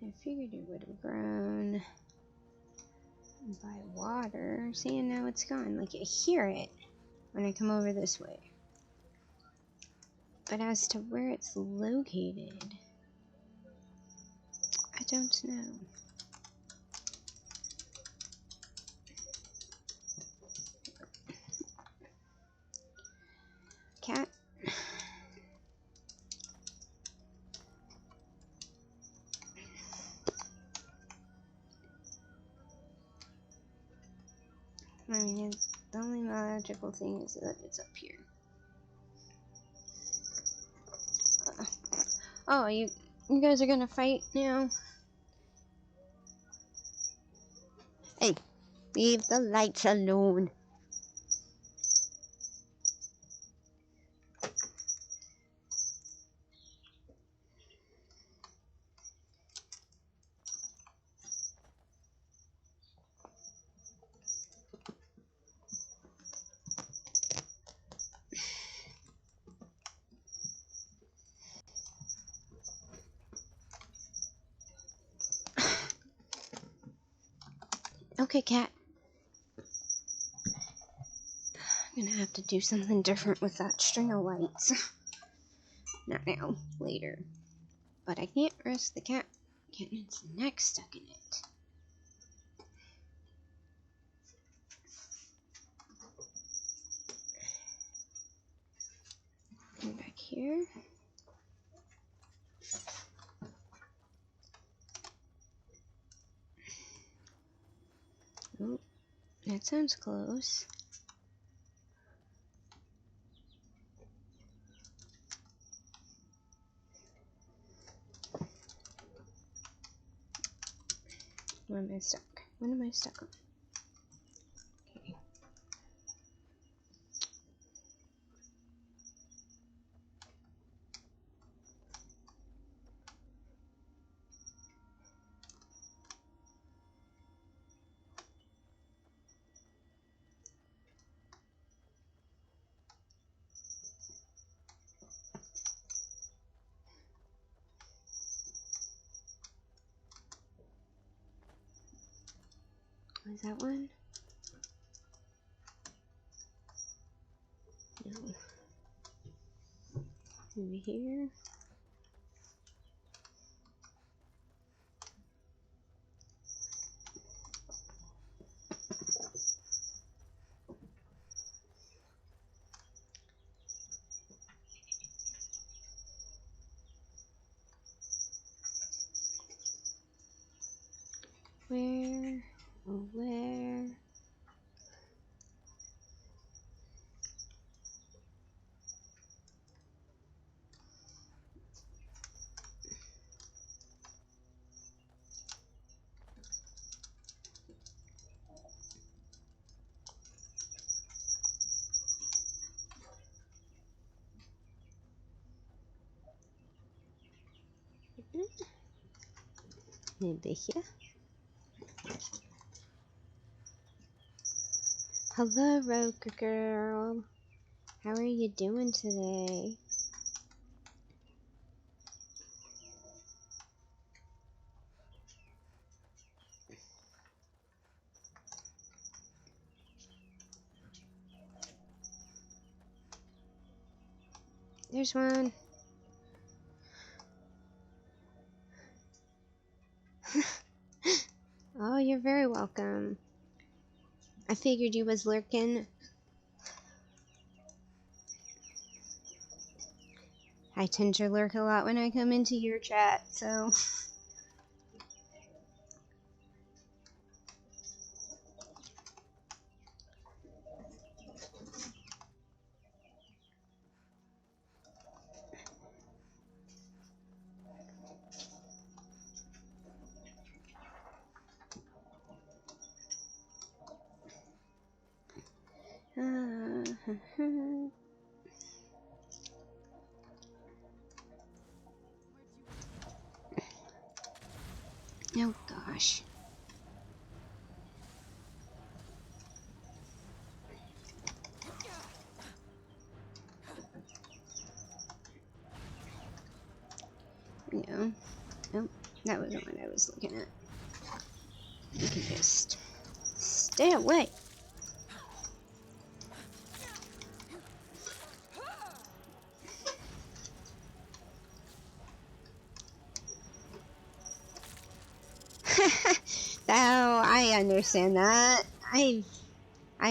I figured it would have grown by water. See, and now it's gone. Like, I hear it when I come over this way. But as to where it's located, I don't know. Cat? I mean, the only magical thing is that it's up here. Oh, you guys are gonna fight now? Hey, leave the lights alone. Okay, Cat. I'm gonna have to do something different with that string of lights. Not now, later. But I can't risk the cat getting its neck stuck in it. Go back here. Oh, that sounds close. Where am I stuck? What am I stuck on? Okay. Was that one? No. Over here. Where? Oh, where? Maybe here. Hello, Roker Girl. How are you doing today? There's one. Oh, you're very welcome. I figured you was lurking. I tend to lurk a lot when I come into your chat, so... Oh gosh. go. Nope, that wasn't what I was looking at. You can just stay away. Oh, I understand that. I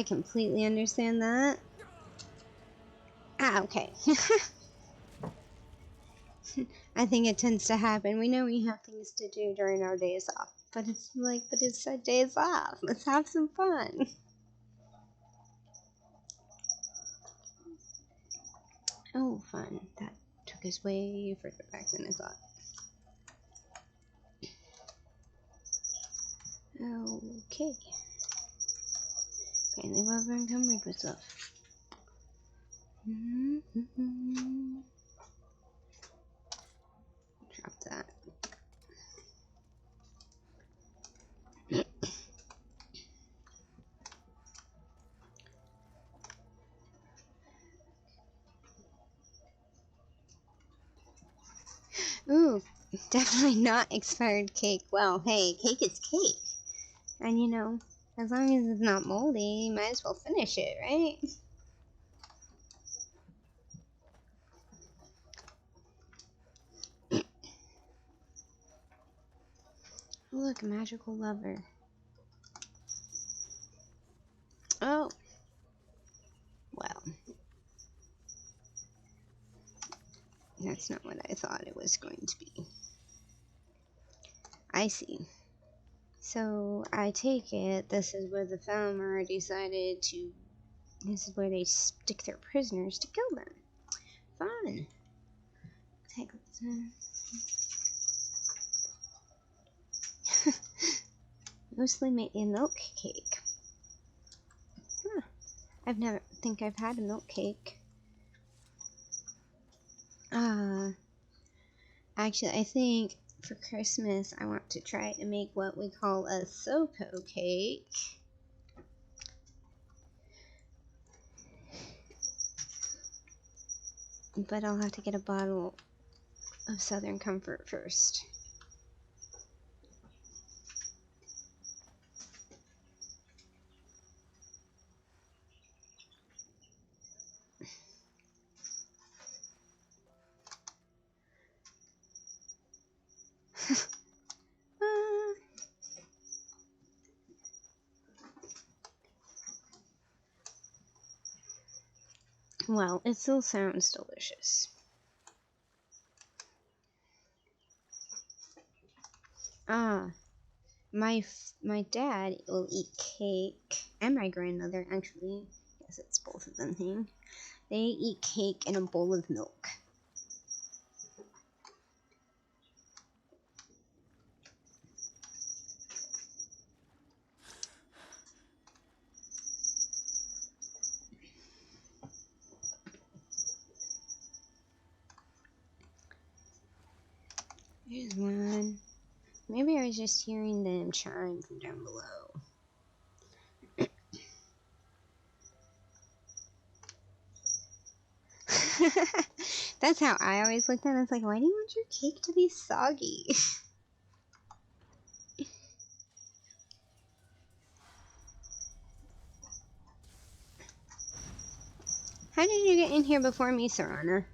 completely understand that. Ah, okay. I think it tends to happen. We know we have things to do during our days off, but it's like, but it's our days off. Let's have some fun. Oh, fun. That took us way further back than I thought. Okay. Okay, leave over encumbered with stuff. Drop that. Ooh, definitely not expired cake. Well, hey, cake is cake. And you know, as long as it's not moldy, you might as well finish it, right? Look, a magical lover. Oh. Well. That's not what I thought it was going to be. I see. So, I take it this is where the Falmer decided to... This is where they stick their prisoners to kill them. Fun. Take mostly made a milk cake. Huh. I've never think I've had a milk cake. Actually, I think for Christmas I want to try to make what we call a Soko cake. But I'll have to get a bottle of Southern Comfort first. Well, it still sounds delicious. My dad will eat cake, and my grandmother, actually. I guess it's both of them thing. They eat cake in a bowl of milk. Here's one. Maybe I was just hearing them chime from down below. That's how I always looked at it. It's like, why do you want your cake to be soggy? How did you get in here before me, Serana?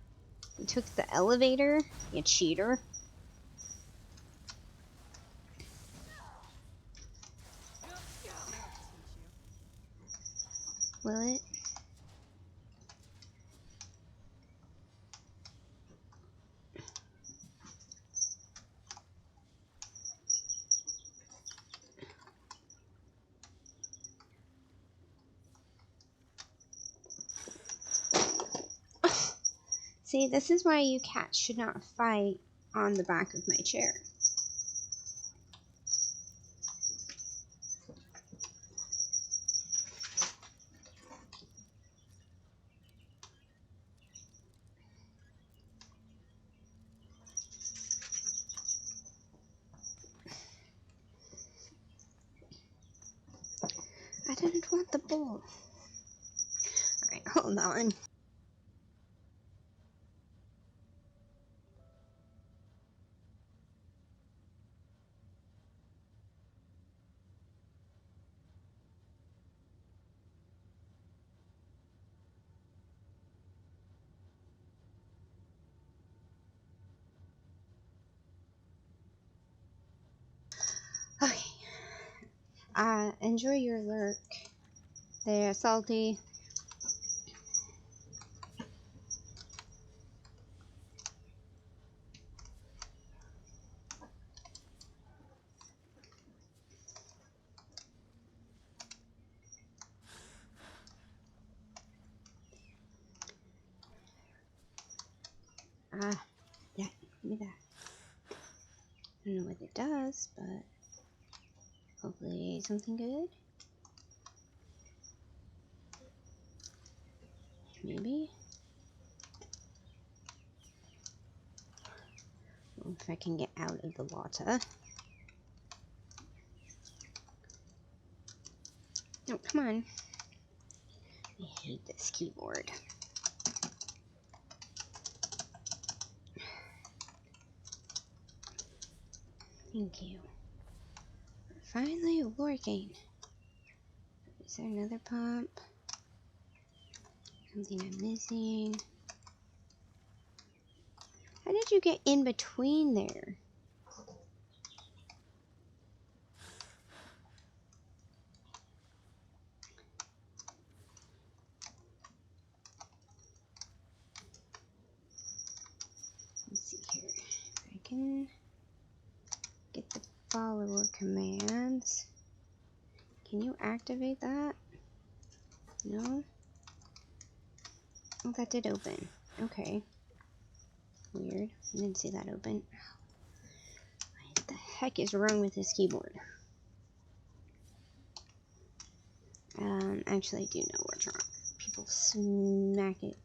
You took the elevator? You cheater. Will it? See, this is why you cats should not fight on the back of my chair. I didn't want the bowl. Alright, hold on. Enjoy your lurk. There, salty. Yeah, give me that. I don't know what it does, but hopefully something good. Maybe. Well, if I can get out of the water. Oh, come on. I hate this keyboard. Thank you. We're finally working. Is there another pump? Something I'm missing? How did you get in between there? Let's see here. If I can get the follower commands. Can you activate that? No? Oh, that did open. Okay. Weird. I didn't see that open. What the heck is wrong with this keyboard? Actually, I do know what's wrong. People smack it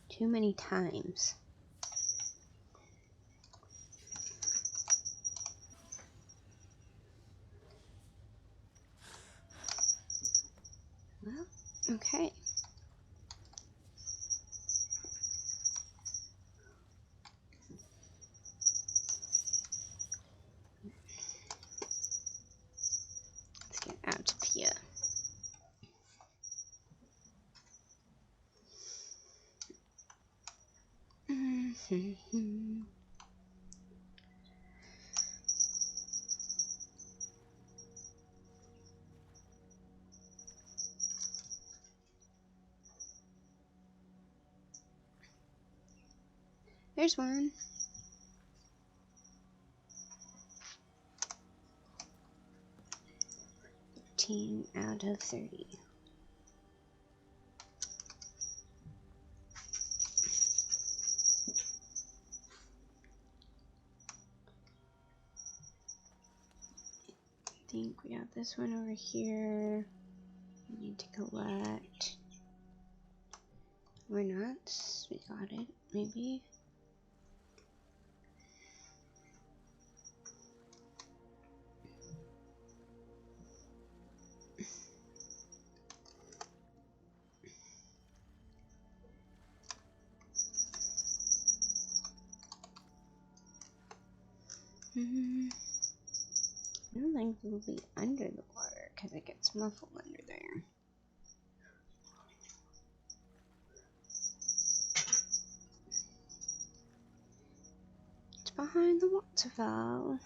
too many times. Well, okay. Let's get out of here. There's one. 15 out of 30. I think we got this one over here. We need to collect. Or not. We got it, maybe. I don't think it will be under the water because it gets muffled under there. It's behind the waterfall.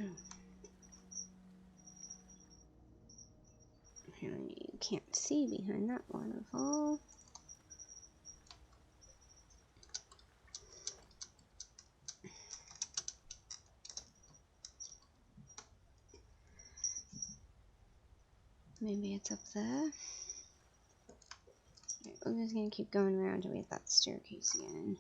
Oh. Apparently you can't see behind that waterfall. Maybe it's up there. Right, we're just gonna keep going around until we hit that staircase again.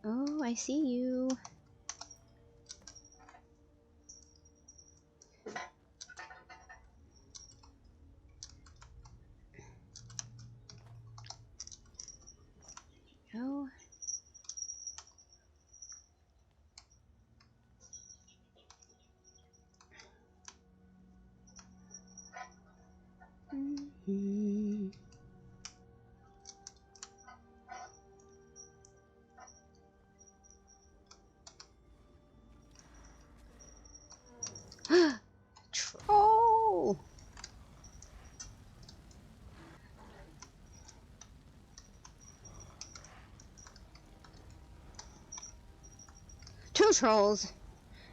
Oh, I see you. go. Troll! Two trolls!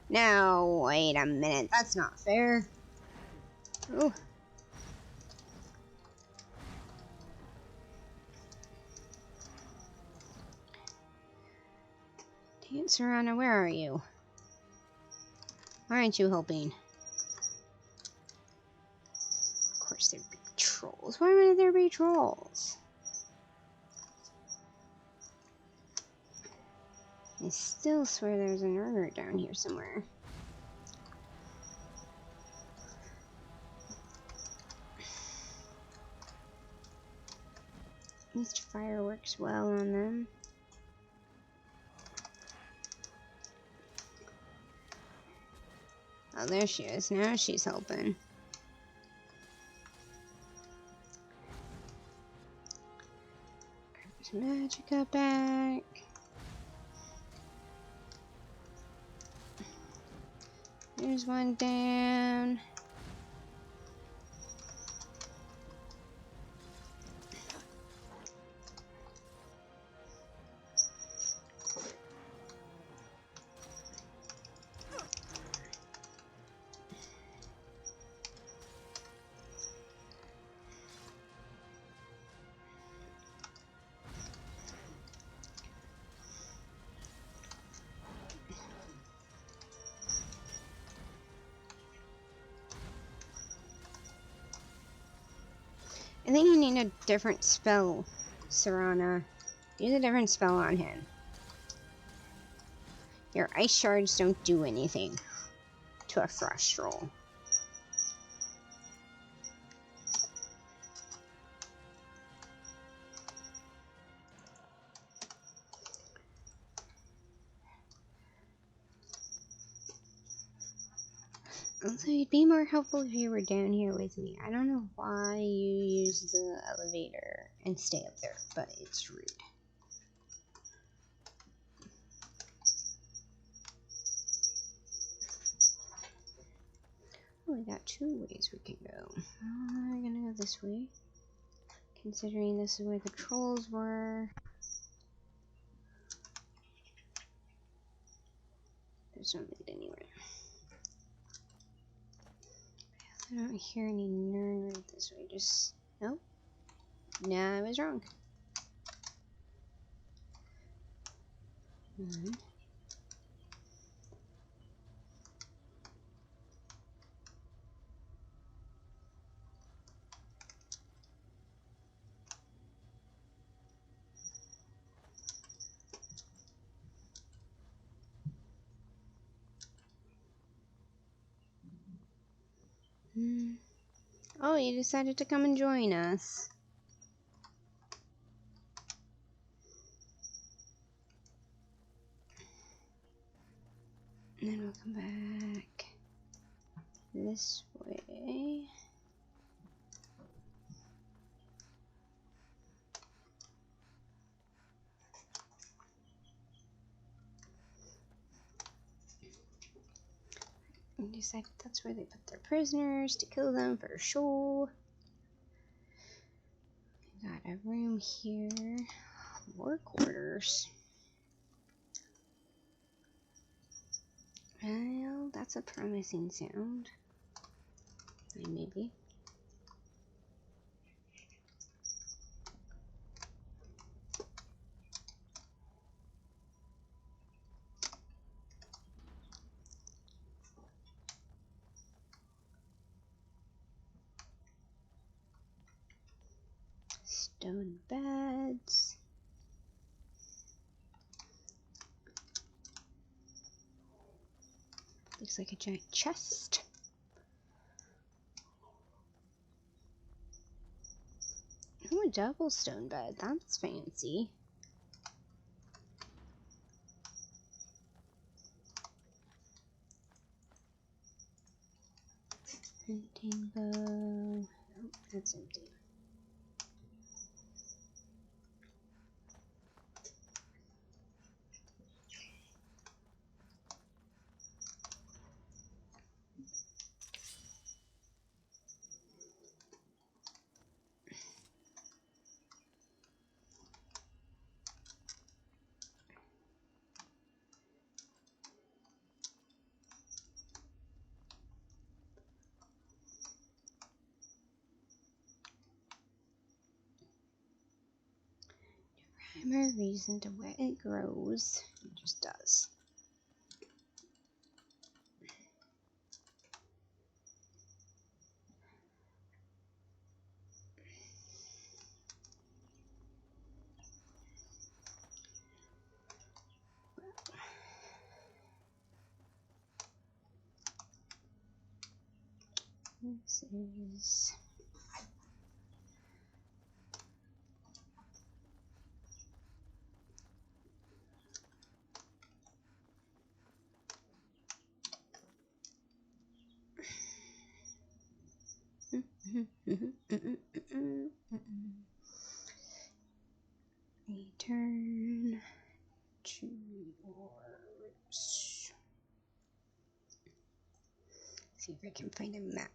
Now, wait a minute, that's not fair. Ooh. Dance around, where are you? Why aren't you helping? Of course there'd be trolls. Why would there be trolls? I still swear there's an error down here somewhere. At least fire works well on them. Oh, there she is. Now she's helping. There's Magica back. There's one down. I think you need a different spell, Serana. Use a different spell on him. Your ice shards don't do anything to a frost troll. Also, it'd be more helpful if you were down here with me. I don't know why you use the elevator and stay up there, but it's rude. Oh, we got two ways we can go. We're gonna go this way, considering this is where the trolls were. There's no lead anywhere. I don't hear any nerd this way. Just nope. Nah, I was wrong. Oh, you decided to come and join us. And then we'll come back this way. And decided that's where they put their prisoners to kill them for sure. We got a room here. More quarters. Well, that's a promising sound. Maybe. Stone beds. Looks like a giant chest. Oh, a double stone bed. That's fancy. Hunting bow. Oh, that's empty. Rhyme or reason to where it grows. It just does. This is return to yours. See if I can find a map.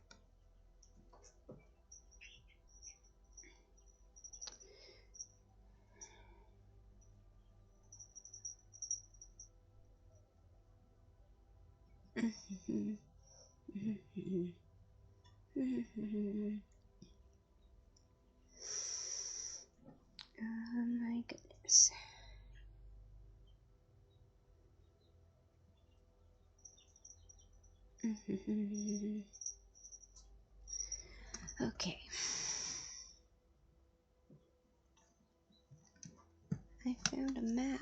Oh my goodness. Okay. I found a map.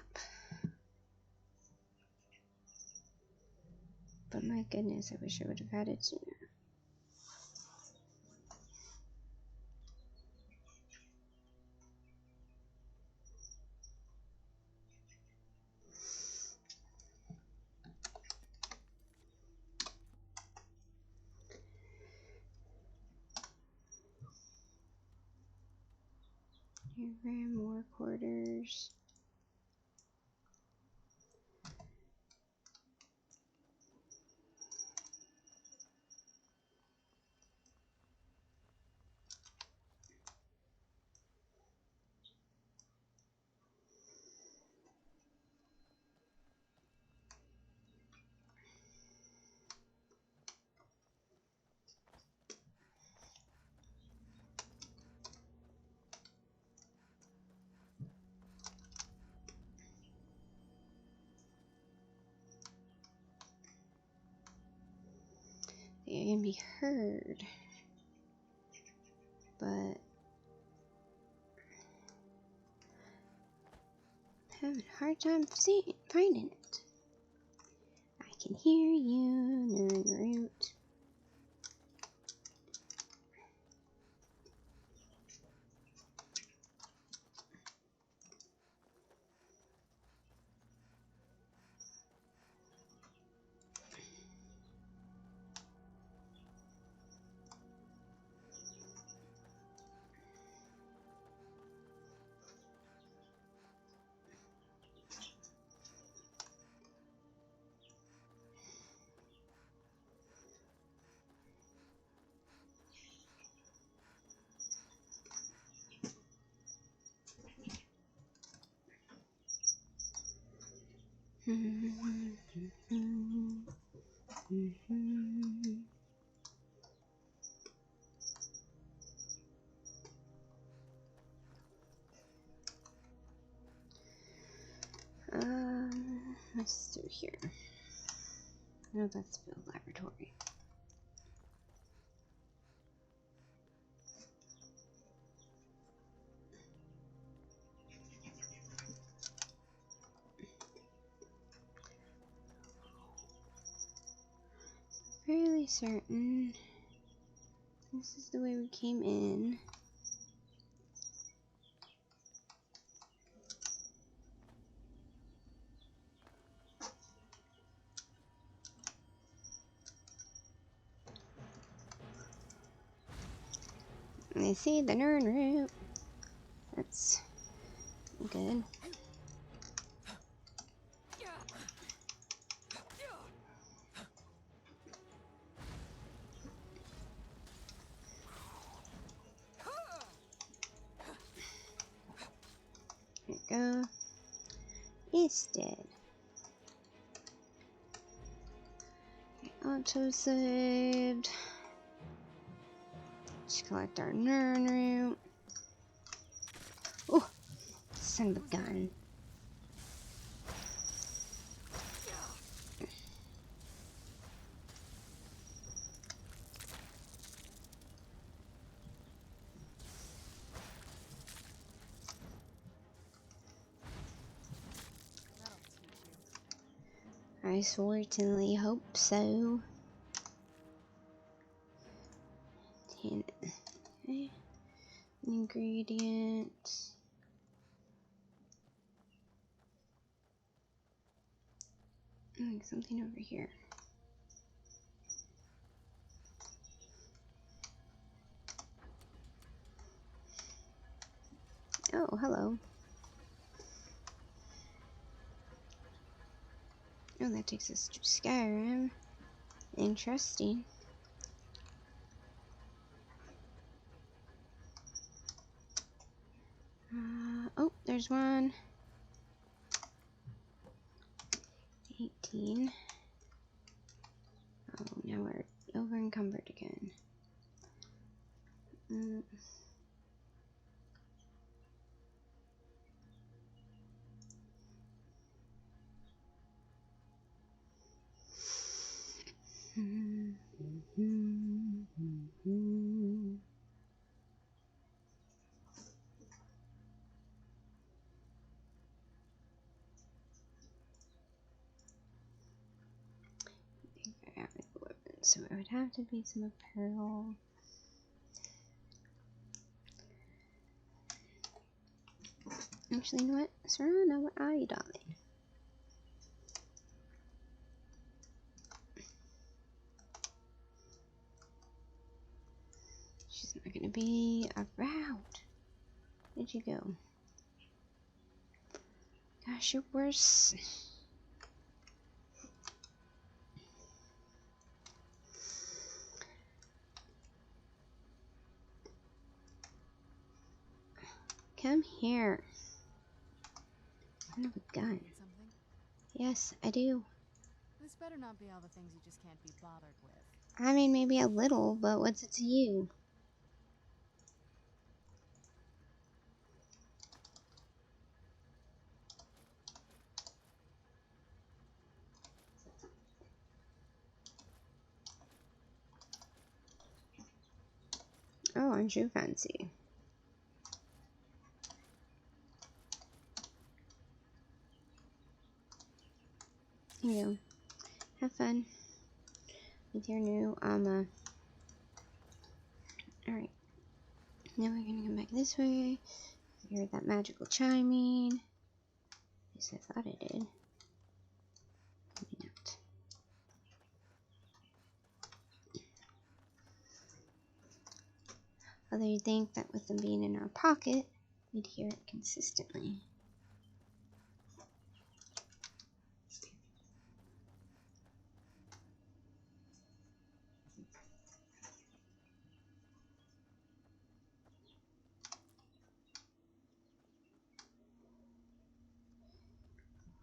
But my goodness, I wish I would have had it sooner. Here are more quarters. They can be heard, but I'm having a hard time finding it. I can hear you, en route. What's through here? No, that's the laboratory. Fairly certain this is the way we came in. I see the nerd root. That's good. There we go. It's dead. Auto saved. Let's collect our nerd root. Oh, son of a gun. That'll teach you. I certainly hope so. Okay. Ingredients. Like something over here. Oh, hello. Oh, that takes us to Skyrim. Interesting. Oh, there's one. 18. Oh, now we're over encumbered again. So it would have to be some apparel. Actually, you know what? Serena, where are you, darling? She's not gonna be around. Where'd you go? Gosh, you're worse. Come here. Son of a gun. Need something? Yes, I do. This better not be all the things you just can't be bothered with. I mean, maybe a little, but what's it to you? Oh, aren't you fancy? Here you go. Have fun with your new armor. Alright. Now we're gonna come back this way. You heard that magical chiming. At least I thought I did. Maybe not. Although you'd think that with them being in our pocket, we'd hear it consistently.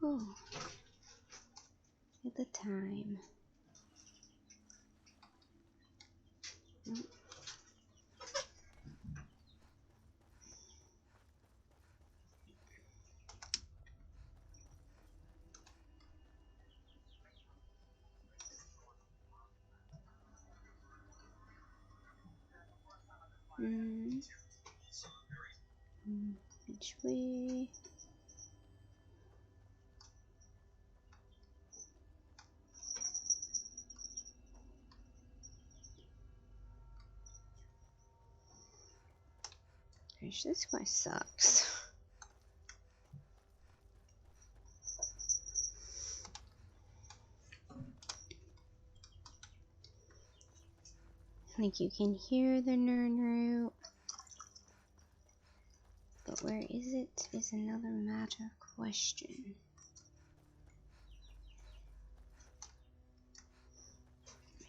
Oh, at the time. Which way? Gosh, this quest sucks. Like you can hear the nerd root. But where is it is another matter of question.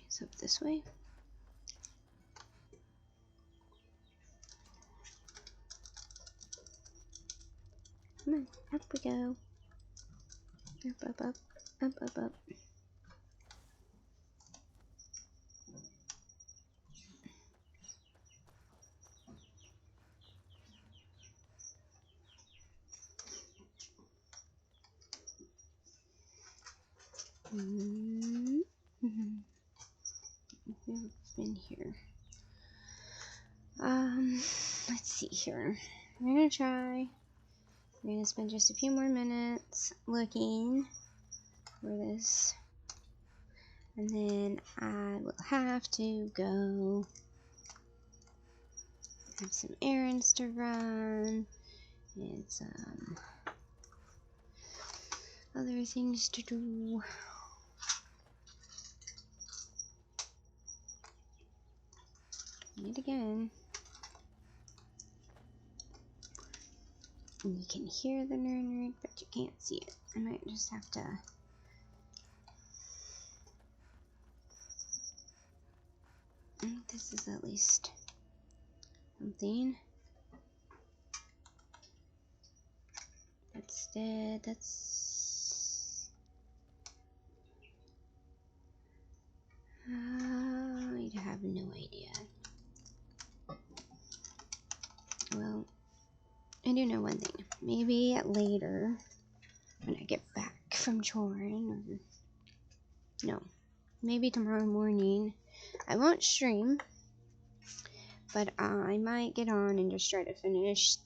It's up this way. Come on, up we go. Up, up, up, up, up, up. We've been here. Let's see here. We're gonna try. We're gonna spend just a few more minutes looking for this. And then I will have to go have some errands to run and some other things to do. Yet again. And you can hear the nerd, but you can't see it. I might just have to. I think this is at least something. That's dead. That's. I have no idea. Well, I do know one thing. Maybe later, when I get back from choring, or no, maybe tomorrow morning, I won't stream, but I might get on and just try to finish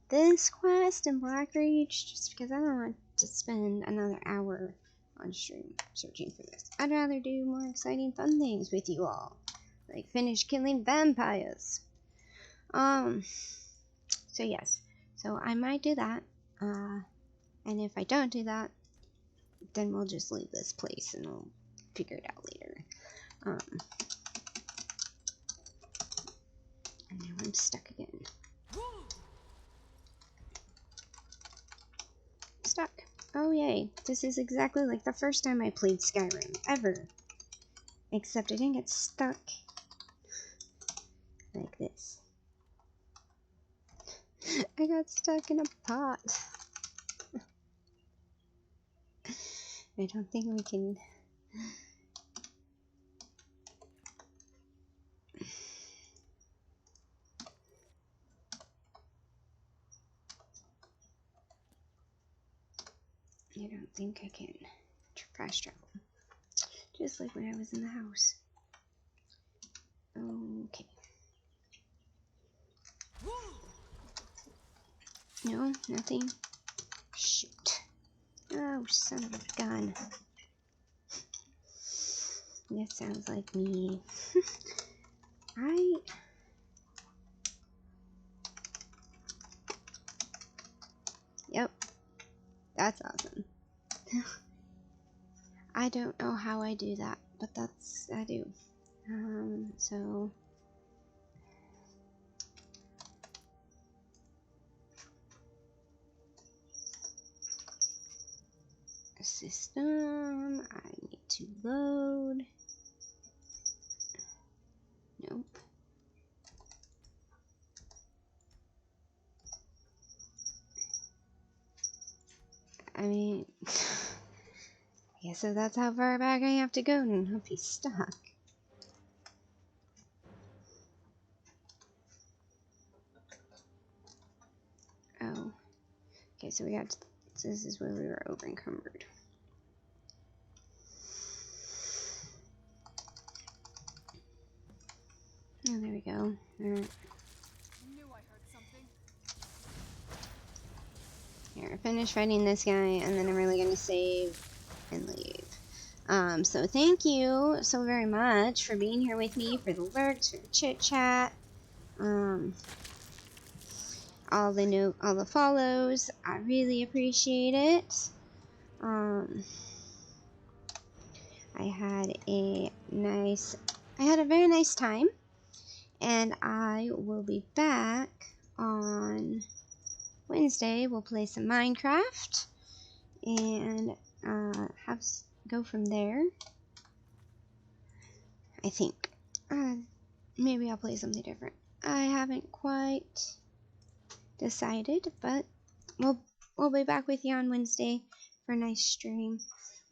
this quest in Blackreach, just because I don't want to spend another hour on stream searching for this. I'd rather do more exciting fun things with you all, like finish killing vampires. So yes, so I might do that, and if I don't do that, then we'll just leave this place and we'll figure it out later. And now I'm stuck again. Stuck. Oh yay, this is exactly like the first time I played Skyrim, ever. Except I didn't get stuck like this. I got stuck in a pot. I don't think we can... I don't think I can fast travel. Just like when I was in the house. Okay. No, nothing. Shoot. Oh, son of a gun. That sounds like me. Yep. That's awesome. I don't know how I do that, but I do. So... System, I need to load. Nope. I mean, yeah, so that's how far back I have to go, and I'll be stuck. Oh. Okay, so we got, so this is where we were over encumbered. Oh, there we go. Alright. Knew I heard something. Here, finish fighting this guy, and then I'm really gonna save and leave. So thank you so very much for being here with me, for the lurks, for the chit chat, all the follows. I really appreciate it. I had a very nice time, and I will be back on Wednesday we'll play some Minecraft and go from there. I think. Maybe I'll play something different. I haven't quite decided, but we'll be back with you on Wednesday for a nice stream.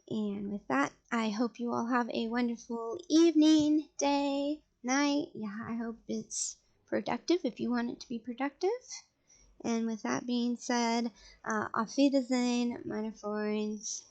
And with that, I hope you all have a wonderful evening, day, night. Yeah, I hope it's productive if you want it to be productive. And with that being said, auf Wiedersehen, meine Freunde.